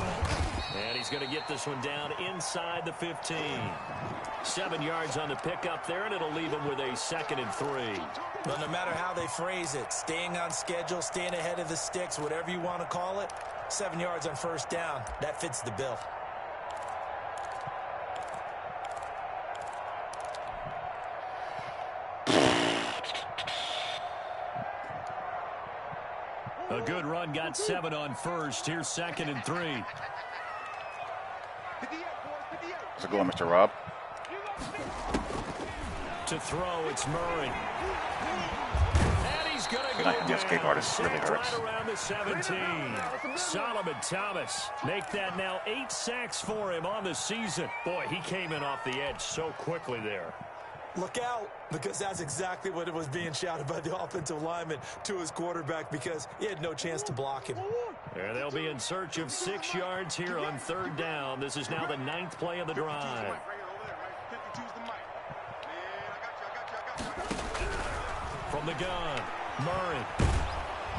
And he's going to get this one down inside the 15. 7 yards on the pickup there, and it'll leave him with a 2nd and 3. Well, no matter how they phrase it, staying on schedule, staying ahead of the sticks, whatever you want to call it, 7 yards on 1st down, that fits the bill. A good run, got 7 on 1st. Here's 2nd and 3. How's it going, Mr. Rob? To throw, it's Murray. And he's going to go The escape down. artist really hurts. Right around the 17. Solomon Thomas make that now 8 sacks for him on the season. Boy, he came in off the edge so quickly there. Look out, because that's exactly what it was being shouted by the offensive lineman to his quarterback, because he had no chance to block him. There they'll be in search of 6 yards here on 3rd down. This is now the 9th play of the drive. From the gun, Murray.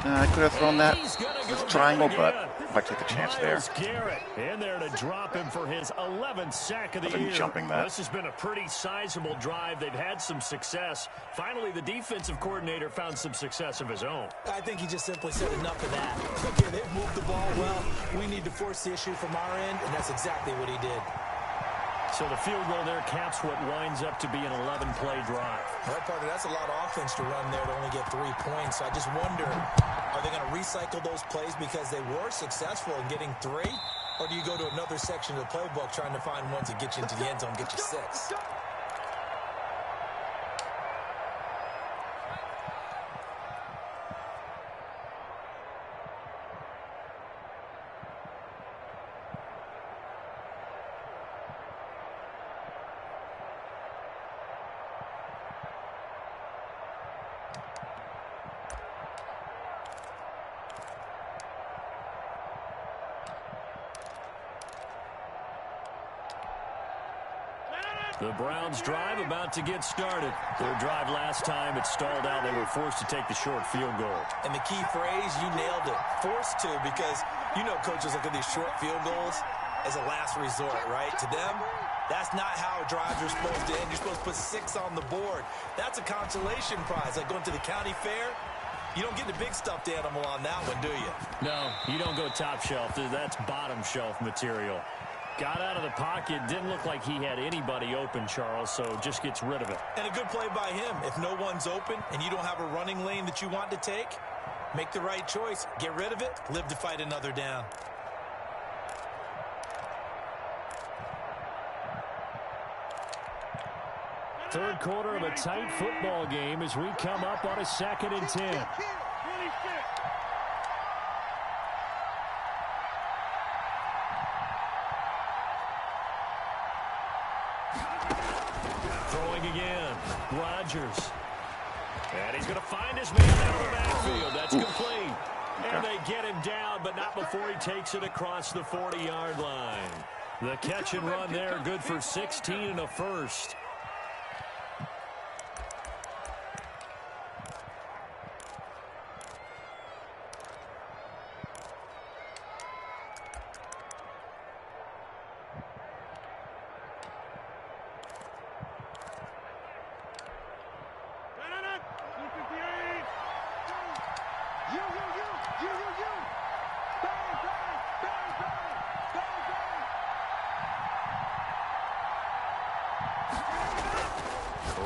I could have thrown that as a triangle, but if I take a chance there. Garrett in there to drop him for his 11th sack of the year. Jumping that. This has been a pretty sizable drive. They've had some success. Finally, the defensive coordinator found some success of his own. I think he just simply said enough of that. Okay, they've moved the ball well. We need to force the issue from our end, and that's exactly what he did. So the field goal there caps what winds up to be an 11-play drive. Right, partner, that's a lot of offense to run there to only get 3 points. So I just wonder, are they going to recycle those plays because they were successful in getting 3? Or do you go to another section of the playbook trying to find ones that get you into the end zone, get you 6? The Browns drive about to get started. Their drive last time, it stalled out. They were forced to take the short field goal. And the key phrase, you nailed it. Forced to, because you know coaches look at these short field goals as a last resort, right? To them, that's not how drives are supposed to end. You're supposed to put 6 on the board. That's a consolation prize, like going to the county fair. You don't get the big stuffed animal on that one, do you? No, you don't go top shelf. That's bottom shelf material. Got out of the pocket. Didn't look like he had anybody open, Charles, so just gets rid of it. And a good play by him. If no one's open and you don't have a running lane that you want to take, make the right choice. Get rid of it. Live to fight another down. Third quarter of a tight football game as we come up on a 2nd and 10. Throwing again. Rodgers. And he's going to find his man out of the backfield. That's complete. And they get him down, but not before he takes it across the 40-yard line. The catch and run there, good for 16 and a first.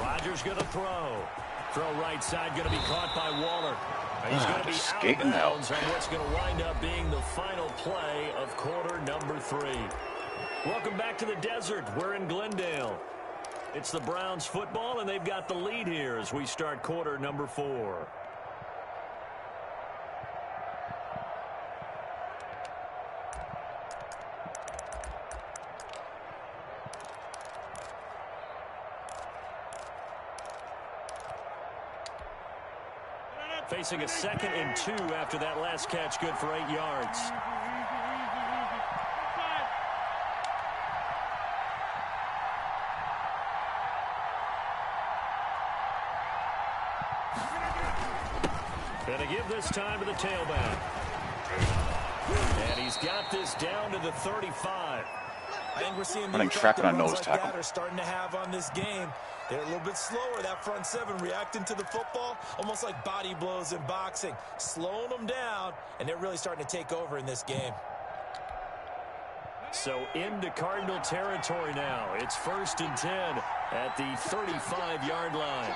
Rodgers going to throw. Throw right side, going to be caught by Waller. He's going to be out of bounds on what's going to wind up being the final play of quarter number 3. Welcome back to the desert. We're in Glendale. It's the Browns football, and they've got the lead here as we start quarter number 4. Facing a 2nd and 2 after that last catch, good for 8 yards. Gonna give this time to the tailback. And he's got this down to the 35. I think we're seeing running trap on nose tackle. That are starting to have on this game. They're a little bit slower, that front 7 reacting to the football, almost like body blows in boxing, slowing them down, and they're really starting to take over in this game. So into Cardinal territory now. It's 1st and 10 at the 35-yard line.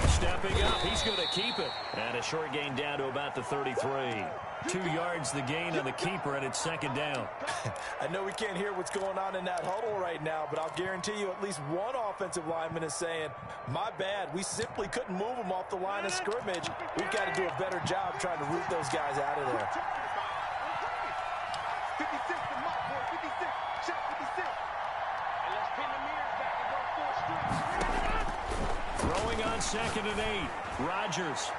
Stepping up, he's He's going to keep it. And a short gain down to about the 33. 2 yards the gain on the keeper, and it's second down. I know we can't hear what's going on in that huddle right now, but I'll guarantee you at least one offensive lineman is saying, my bad, we simply couldn't move them off the line of scrimmage. We've got to do a better job trying to root those guys out of there. 56 to Mike, boy, 56. Shot 56. And let's pin the mirrors back and go full strength. Throwing on 2nd and 8. Rodgers.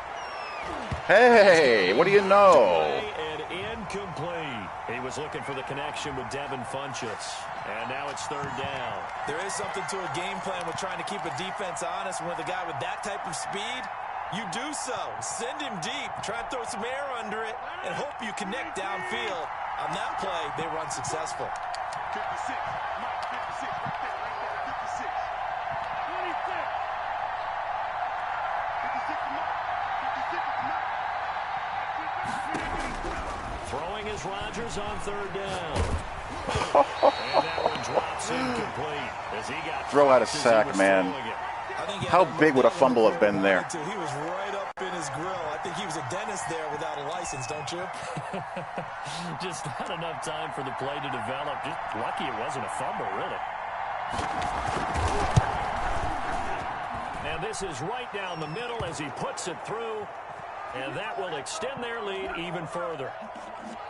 Hey, what do you know? And incomplete. He was looking for the connection with Devin Funchess. And now it's 3rd down. There is something to a game plan with trying to keep a defense honest. With a guy with that type of speed, you do so. Send him deep. Try and throw some air under it and hope you connect downfield. On that play, they were unsuccessful. 56. Mike, 56. Right there, 56. 26. 56 to Mike. 56 to Mike. Throwing is Rodgers on 3rd down. And that one drops incomplete as he got Throw out a sack, man. How big would a fumble have been there? He was right up in his grill. I think he was a dentist there without a license, don't you? Just not enough time for the play to develop. Just lucky it wasn't a fumble, really. And this is right down the middle as he puts it through. And that will extend their lead even further.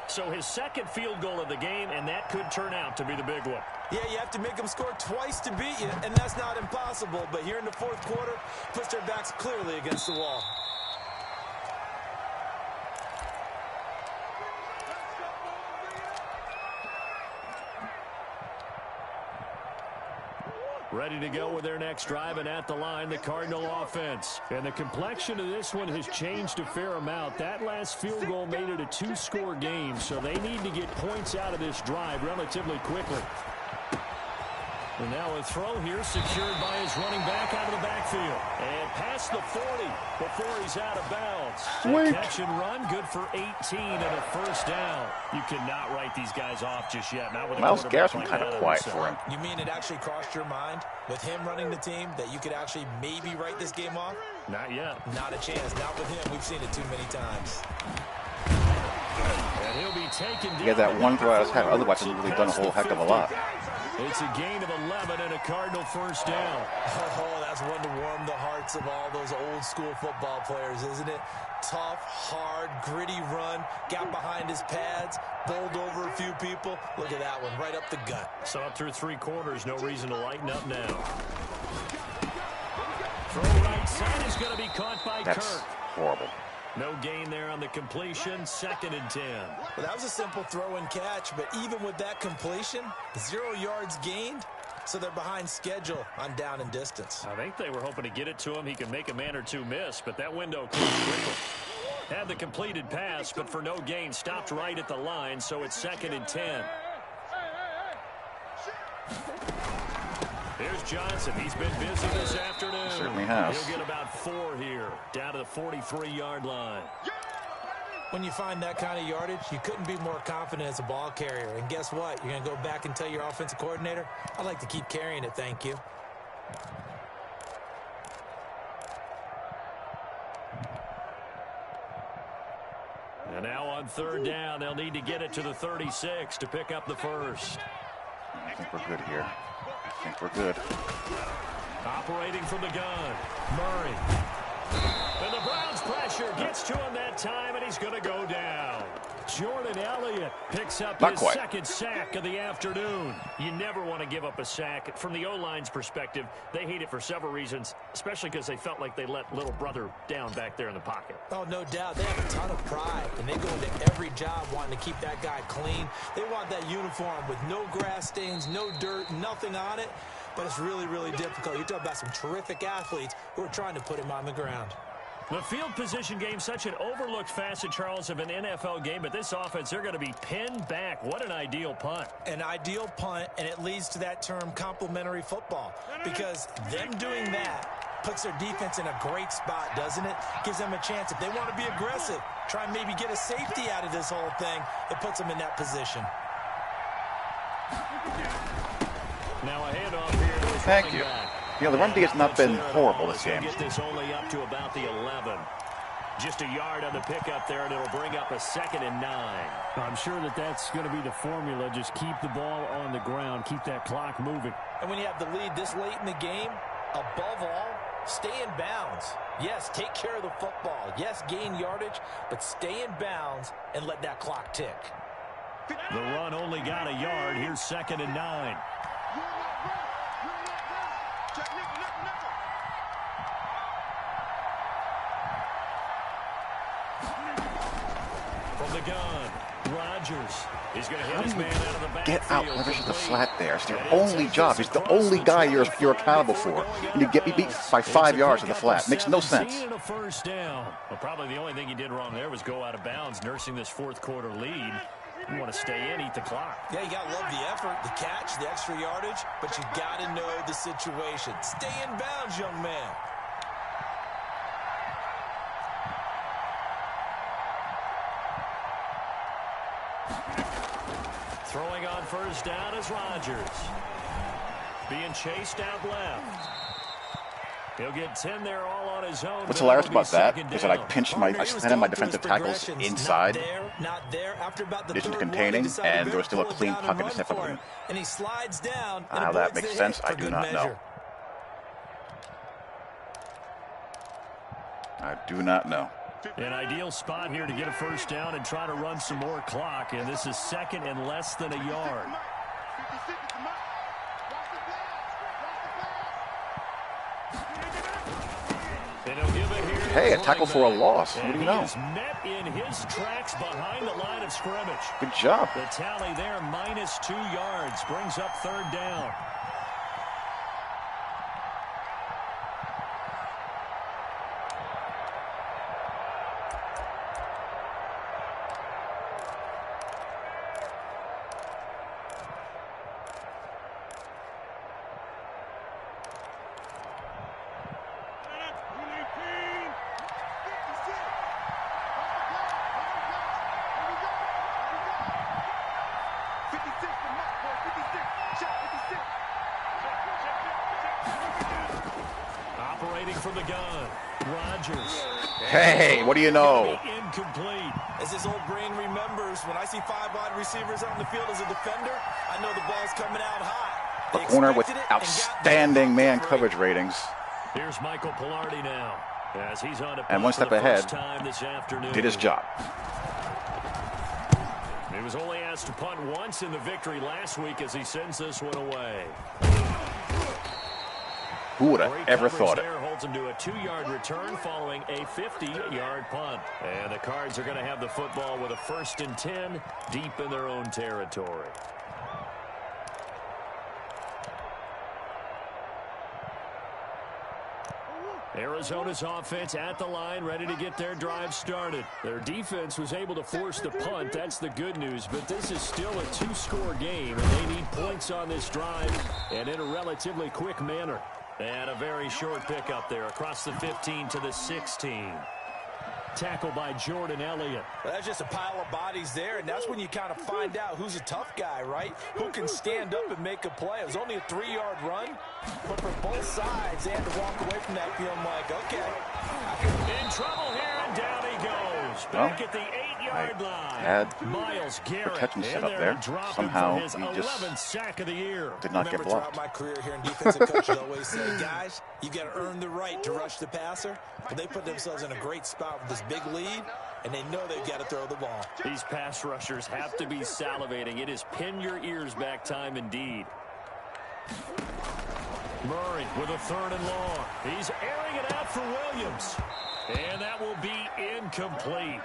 So his 2nd field goal of the game, and that could turn out to be the big one. Yeah, you have to make them score twice to beat you, and that's not impossible. But here in the 4th quarter, puts their backs clearly against the wall. Ready to go with their next drive, and at the line, the Cardinal offense. And the complexion of this one has changed a fair amount. That last field goal made it a 2-score game, so they need to get points out of this drive relatively quickly. And now a throw here secured by his running back out of the backfield. And past the 40 before he's out of bounds. Sweet. Catch and run, good for 18 and a 1st down. You cannot write these guys off just yet. Not with a Myles quarterback Garrett like kind of that quiet on for him. You mean it actually crossed your mind with him running the team that you could actually maybe write this game off? Not yet. Not a chance. Not with him. We've seen it too many times. And he'll be taken down. He had that one throw out his head. Otherwise, he's really done a whole heck of a lot. It's a gain of 11 and a Cardinal 1st down. Oh, that's one to warm the hearts of all those old school football players, isn't it? Tough, hard, gritty run, got behind his pads, bowled over a few people. Look at that one, right up the gut. So up through 3 quarters, no reason to lighten up now. Throw right side is going to be caught by That's Kirk. horrible. No gain there on the completion. 2nd and 10. Well, that was a simple throw and catch, but even with that completion, 0 yards gained, so they're behind schedule on down and distance. I think they were hoping to get it to him. He could make a man or two miss, but that window closed quickly. Had the completed pass, but for no gain, stopped right at the line, so it's 2nd and 10. Here's Johnson. He's been busy this afternoon. Certainly has. He'll get about 4 here, down to the 43-yard line. When you find that kind of yardage, you couldn't be more confident as a ball carrier. And guess what? You're going to go back and tell your offensive coordinator, I'd like to keep carrying it, thank you. And now on 3rd down, they'll need to get it to the 36 to pick up the 1st. I think we're good here. I think we're good. Operating from the gun, Murray. And the Browns pressure gets to him that time, and he's going to go down. Jordan Elliott picks up Not his quite. 2nd sack of the afternoon. You never want to give up a sack. From the O-line's perspective, they hate it for several reasons, especially because they felt like they let little brother down back there in the pocket. Oh, no doubt. They have a ton of pride, and they go into every job wanting to keep that guy clean. They want that uniform with no grass stains, no dirt, nothing on it. But it's really, really difficult. You're talking about some terrific athletes who are trying to put him on the ground. The field position game, such an overlooked facet, Charles, of an NFL game, but this offense, they're going to be pinned back. What an ideal punt. An ideal punt, and it leads to that term complementary football, because them doing that puts their defense in a great spot, doesn't it? Gives them a chance. If they want to be aggressive, try and maybe get a safety out of this whole thing, it puts them in that position. Now a handoff here to his Thank running you. back. You know, the run D has not been horrible this game. Get this only up to about the 11. Just a yard on the pickup there, and it'll bring up a 2nd and 9. I'm sure that that's going to be the formula. Just keep the ball on the ground. Keep that clock moving. And when you have the lead this late in the game, above all, stay in bounds. Yes, take care of the football. Yes, gain yardage, but stay in bounds and let that clock tick. The run only got a yard. Here's 2nd and 9. From the gun, Rodgers. He's going to hit his man out of the backfield. Get out leverage the flat there. It's your only job. He's the only guy you're accountable for. And you get beat by 5 yards of the flat. Makes no sense. A first down. Well, probably the only thing he did wrong there was go out of bounds, nursing this 4th quarter lead. You want to stay in, eat the clock. Yeah, you got to love the effort, the catch, the extra yardage, but you got to know the situation. Stay in bounds, young man. Throwing on first down is Rodgers. Being chased out left. He'll get 10 there all on his own. What's hilarious about that is that I slanted my defensive tackles inside, addition to containing, and there was still a clean pocket to step up in. And he slides down. How that makes sense, I do not know. I do not know. An ideal spot here to get a first down and try to run some more clock, and this is 2nd and less than a yard. Hey, a tackle for a loss. What do you know? He's met in his tracks behind the line of scrimmage. Good job. The tally there, minus 2 yards, brings up 3rd down. From the gun, Rodgers. Hey, what do you know? Incomplete. As his old brain remembers, when I see 5 wide receivers out in the field as a defender, I know the ball's coming out high. A corner with outstanding man coverage ratings. Here's Michael Pilardi now, as he's on and one step ahead, did his job. He was only asked to punt once in the victory last week as he sends this one away. Who would have ever thought it? Holds him to a 2-yard return following a 50-yard punt. And the Cards are going to have the football with a 1st and 10 deep in their own territory. Arizona's offense at the line, ready to get their drive started. Their defense was able to force the punt. That's the good news. But this is still a 2-score game, and they need points on this drive and in a relatively quick manner. And a very short pickup there across the 15 to the 16. Tackle by Jordan Elliott. Well, that's just a pile of bodies there, and that's when you kind of find out who's a tough guy, right? Who can stand up and make a play. It was only a 3-yard run, but for both sides, they had to walk away from that feeling like, okay. In trouble here, and down he goes. Back at the 8-yard line. Had Miles Garrett protection set up there. Somehow he just sack of the year. Did not get blocked. Throughout my career here in defensive coaches always say, guys, you got to earn the right to rush the passer. But they put themselves in a great spot with this big lead, and they know they've got to throw the ball. These pass rushers have to be salivating. It is pin your ears back time indeed. Murray with a 3rd and long. He's airing it out for Williams. And that will be incomplete.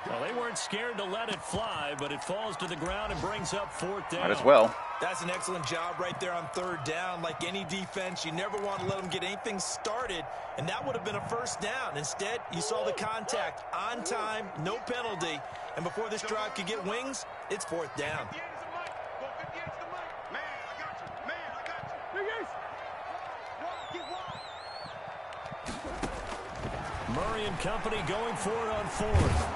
Well, they weren't scared to let it fly, but it falls to the ground and brings up 4th down. Might as well. That's an excellent job right there on 3rd down. Like any defense, you never want to let them get anything started, and that would have been a 1st down. Instead, you saw the contact on time, no penalty, and before this drive could get wings, it's 4th down. Murray and company going for it on 4th.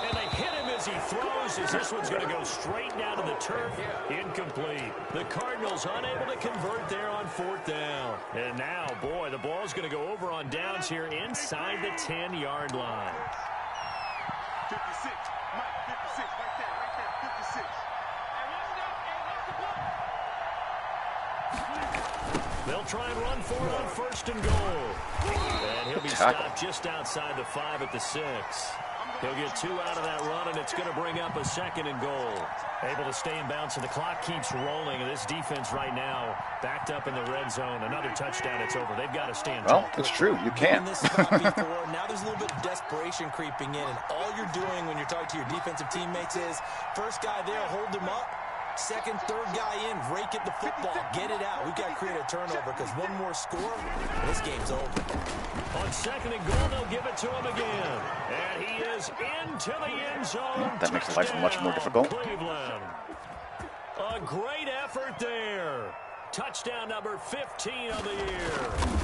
And they hit him as he throws, as this one's going to go straight down to the turf. Incomplete. The Cardinals unable to convert there on 4th down. And now, boy, the ball's going to go over on downs here inside the 10-yard line. 56. Mike, 56. Right there, 56. They'll try and run for it on 1st and goal. And he'll be stopped just outside the 5 at the 6. He'll get 2 out of that run, and it's going to bring up a 2nd and goal. Able to stay in bounds, and the clock keeps rolling. And this defense right now backed up in the red zone. Another touchdown, it's over. They've got to stand tall. Well, it's true. You can't. This spot before, now there's a little bit of desperation creeping in, and all you're doing when you're talking to your defensive teammates is first guy there, hold him up. Second, third guy in, rake at the football, get it out. We've got to create a turnover because one more score, this game's over. On 2nd and goal, they'll give it to him again. And he is into the end zone. That makes life much more difficult. Cleveland. A great effort there. Touchdown number 15 of the year.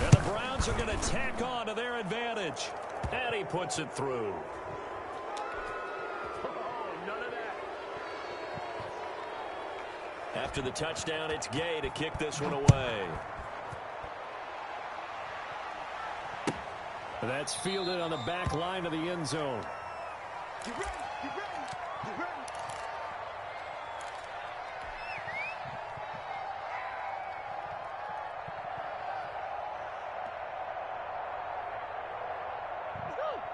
And the Browns are going to tack on to their advantage. And he puts it through. After the touchdown, it's Gay to kick this one away. That's fielded on the back line of the end zone. Get ready, get ready, get ready.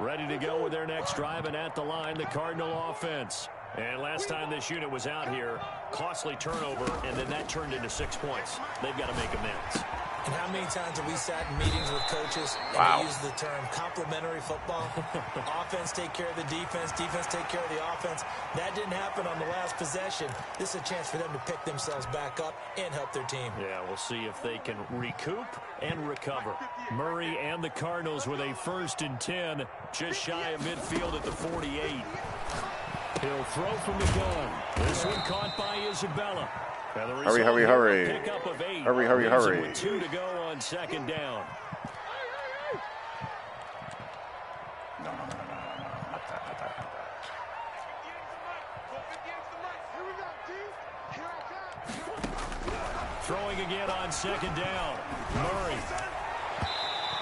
Ready to go with their next drive, and at the line, the Cardinal offense. And last time this unit was out here, costly turnover, and then that turned into 6 points. They've got to make amends. And how many times have we sat in meetings with coaches and they use the term complementary football? Offense take care of the defense, defense take care of the offense. That didn't happen on the last possession. This is a chance for them to pick themselves back up and help their team. Yeah, we'll see if they can recoup and recover. Murray and the Cardinals with a 1st and 10, just shy of midfield at the 48. He'll throw from the gun. This one caught by Isabella. Hurry, hurry, hurry. Hurry, hurry, hurry. 2 to go on 2nd down. No. Not that. Throwing again on 2nd down. Murray.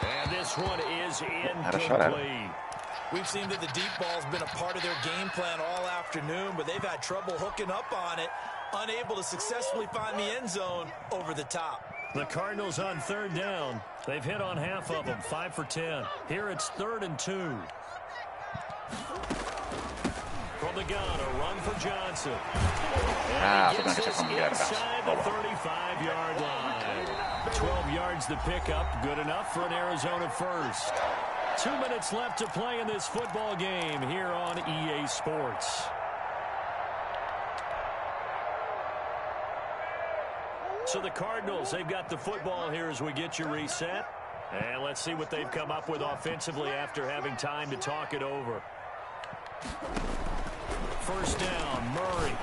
And this one is incomplete. We've seen that the deep ball's been a part of their game plan all afternoon, but they've had trouble hooking up on it, unable to successfully find the end zone over the top. The Cardinals on 3rd down. They've hit on half of them, 5 for 10. Here it's 3rd and 2. From the gun, a run for Johnson. So gonna get from the inside the 35-yard line. 12 yards the pickup, good enough for an Arizona first. 2 minutes left to play in this football game here on EA Sports. So the Cardinals, they've got the football here as we get you reset. And let's see what they've come up with offensively after having time to talk it over. 1st down, Murray.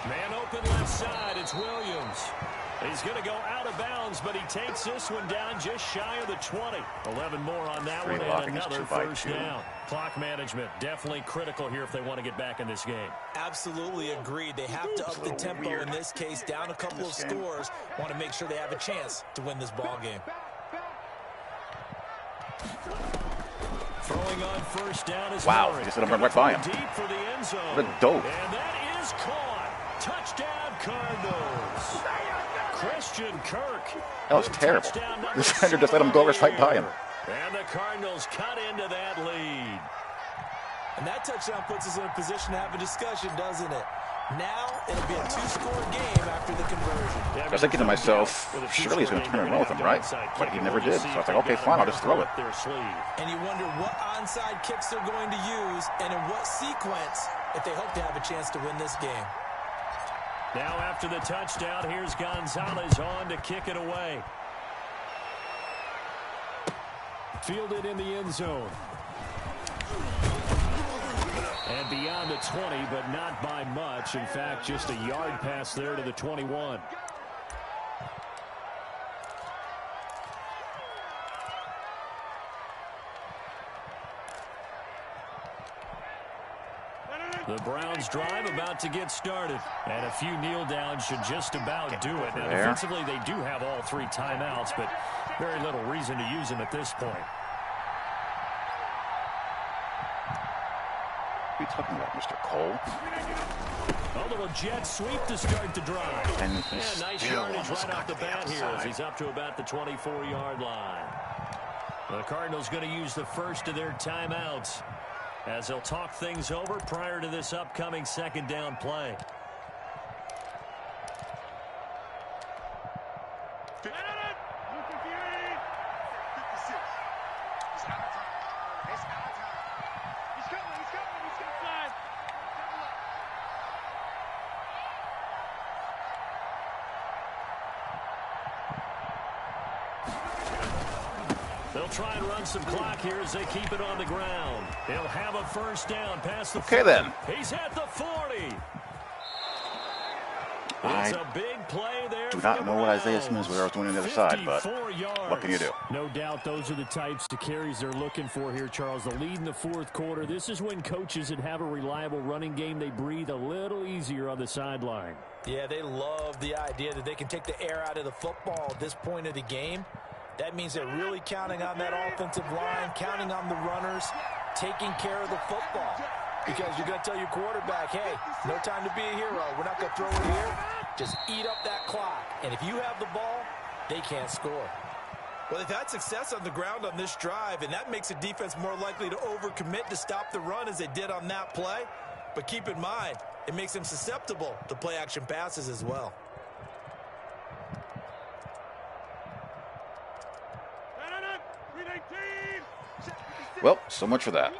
Man open left side, it's Williams. He's going to go out of bounds, but he takes this one down just shy of the 20. 11 more on that one, and another 1st down. Clock management, definitely critical here if they want to get back in this game. Absolutely agreed. They have to up the tempo in this case, down a couple of scores. Want to make sure they have a chance to win this ball game. Throwing on 1st down is Wow, Murray. he just hit him right by him. Deep for the end zone. What a dope. And that is caught. Touchdown, Cardinals. Christian Kirk. That was terrible. The center just let him go right by him. And the Cardinals cut into that lead. And that touchdown puts us in a position to have a discussion, doesn't it? Now it'll be a 2-score game after the conversion. I was thinking to myself, surely he's going to turn it around with him, right? But he never did. So I was like, okay, fine, I'll just throw it. And you wonder what onside kicks they're going to use and in what sequence if they hope to have a chance to win this game. Now after the touchdown, here's Gonzalez on to kick it away. Fielded in the end zone. And beyond the 20, but not by much. In fact, just a yard pass there to the 21. The Browns drive about to get started. And a few kneel downs should just about do it. Now, defensively, they do have all 3 timeouts, but very little reason to use them at this point. What are you talking about, Mr. Cole? A little jet sweep to start the drive. And nice yardage right off the bat here as he's up to about the 24-yard line. The Cardinals going to use the first of their timeouts as they'll talk things over prior to this upcoming second down play. They'll try and run some clock here as they keep it on the ground. He'll have a first down past the 40. Then. He's at the 40. It's a big play there. Do not know what Isaiah Simmons was doing on the other side, but what can you do? No doubt those are the types of carries they're looking for here, Charles. The lead in the 4th quarter. This is when coaches that have a reliable running game, they breathe a little easier on the sideline. Yeah, they love the idea that they can take the air out of the football at this point of the game. That means they're really counting on that offensive line, counting on the runners, taking care of the football. Because you're going to tell your quarterback, hey, no time to be a hero. We're not going to throw it here. Just eat up that clock. And if you have the ball, they can't score. Well, they've had success on the ground on this drive, and that makes a defense more likely to overcommit to stop the run as they did on that play. But keep in mind, it makes them susceptible to play-action passes as well. Well, so much for that.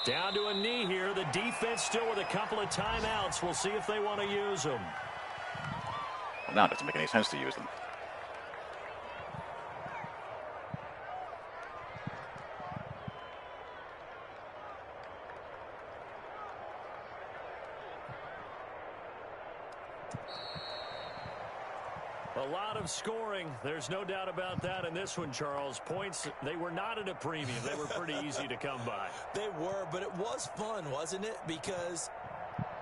Down to a knee here. The defense still with a couple of timeouts. We'll see if they want to use them. Well, now it doesn't make any sense to use them. A lot of scoring. There's no doubt about that in this one, Charles. Points, they were not at a premium. They were pretty easy to come by. They were, but it was fun, wasn't it? Because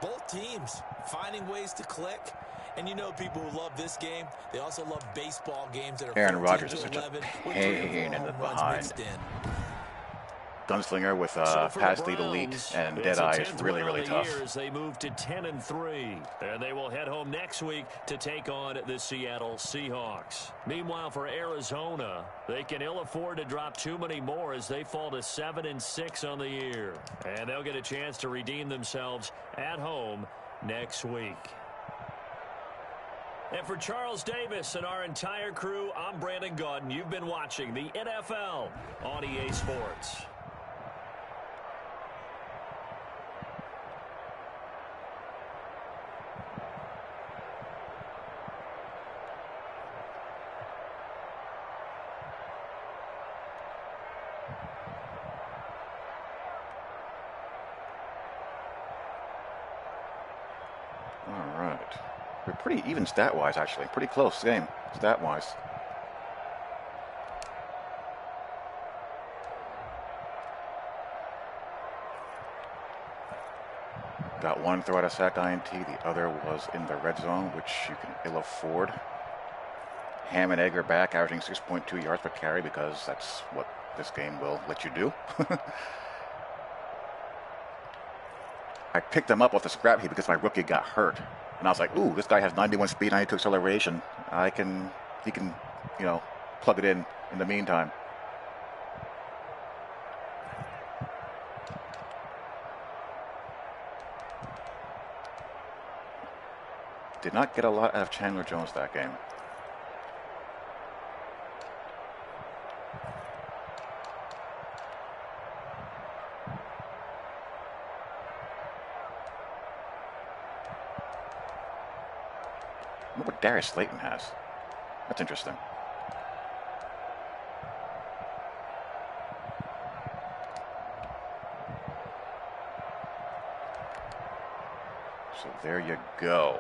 both teams finding ways to click. And you know people who love this game, they also love baseball games that are Aaron Rodgers is such a pain in the behind. Gunslinger with pass lead elite, and Deadeye is really, really tough. As they move to 10-3, and they will head home next week to take on the Seattle Seahawks. Meanwhile, for Arizona, they can ill afford to drop too many more as they fall to 7-6 on the year, and they'll get a chance to redeem themselves at home next week. And for Charles Davis and our entire crew, I'm Brandon Gaudin. You've been watching the NFL on EA Sports. All right. We're pretty even stat-wise, actually. Pretty close game, stat-wise. Got one throw out of sack INT. The other was in the red zone, which you can ill afford. Ham and Egg are back, averaging 6.2 yards per carry because that's what this game will let you do. I picked him up off the scrap heap because my rookie got hurt. And I was like, ooh, this guy has 91 speed, 92 acceleration. He can, you know, plug it in the meantime. Did not get a lot out of Chandler Jones that game. I wonder what Darius Slayton has. That's interesting. So there you go.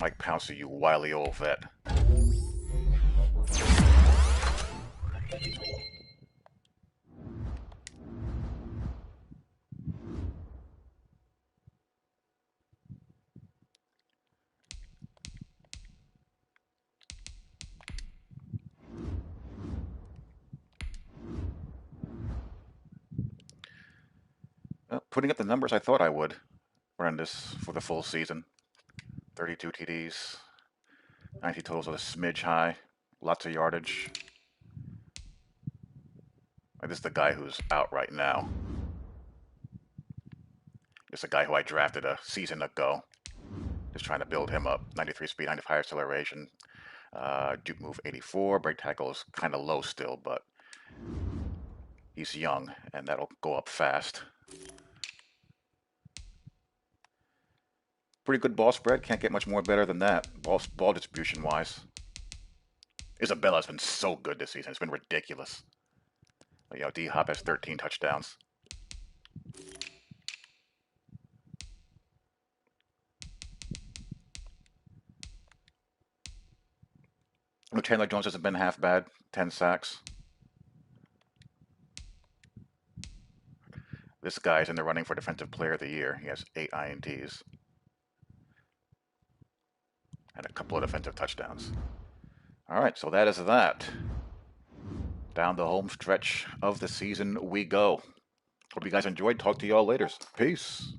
Mike Pouncey, you wily old vet. Putting up the numbers I thought I would run this for the full season. 32 TDs, 90 totals with a smidge high, lots of yardage. This is the guy who's out right now. This is a guy who I drafted a season ago. Just trying to build him up. 93 speed, 95 acceleration. Juke move 84. Break tackle is kind of low still, but he's young, and that'll go up fast. Pretty good ball spread. Can't get much more better than that, ball distribution-wise. Isabella's been so good this season. It's been ridiculous. You know, D-Hop has 13 touchdowns. Chandler Jones hasn't been half bad. 10 sacks. This guy's in the running for Defensive Player of the Year. He has 8 INTs. And a couple of defensive touchdowns. All right, so that is that. Down the home stretch of the season we go. Hope you guys enjoyed. Talk to y'all later. Peace.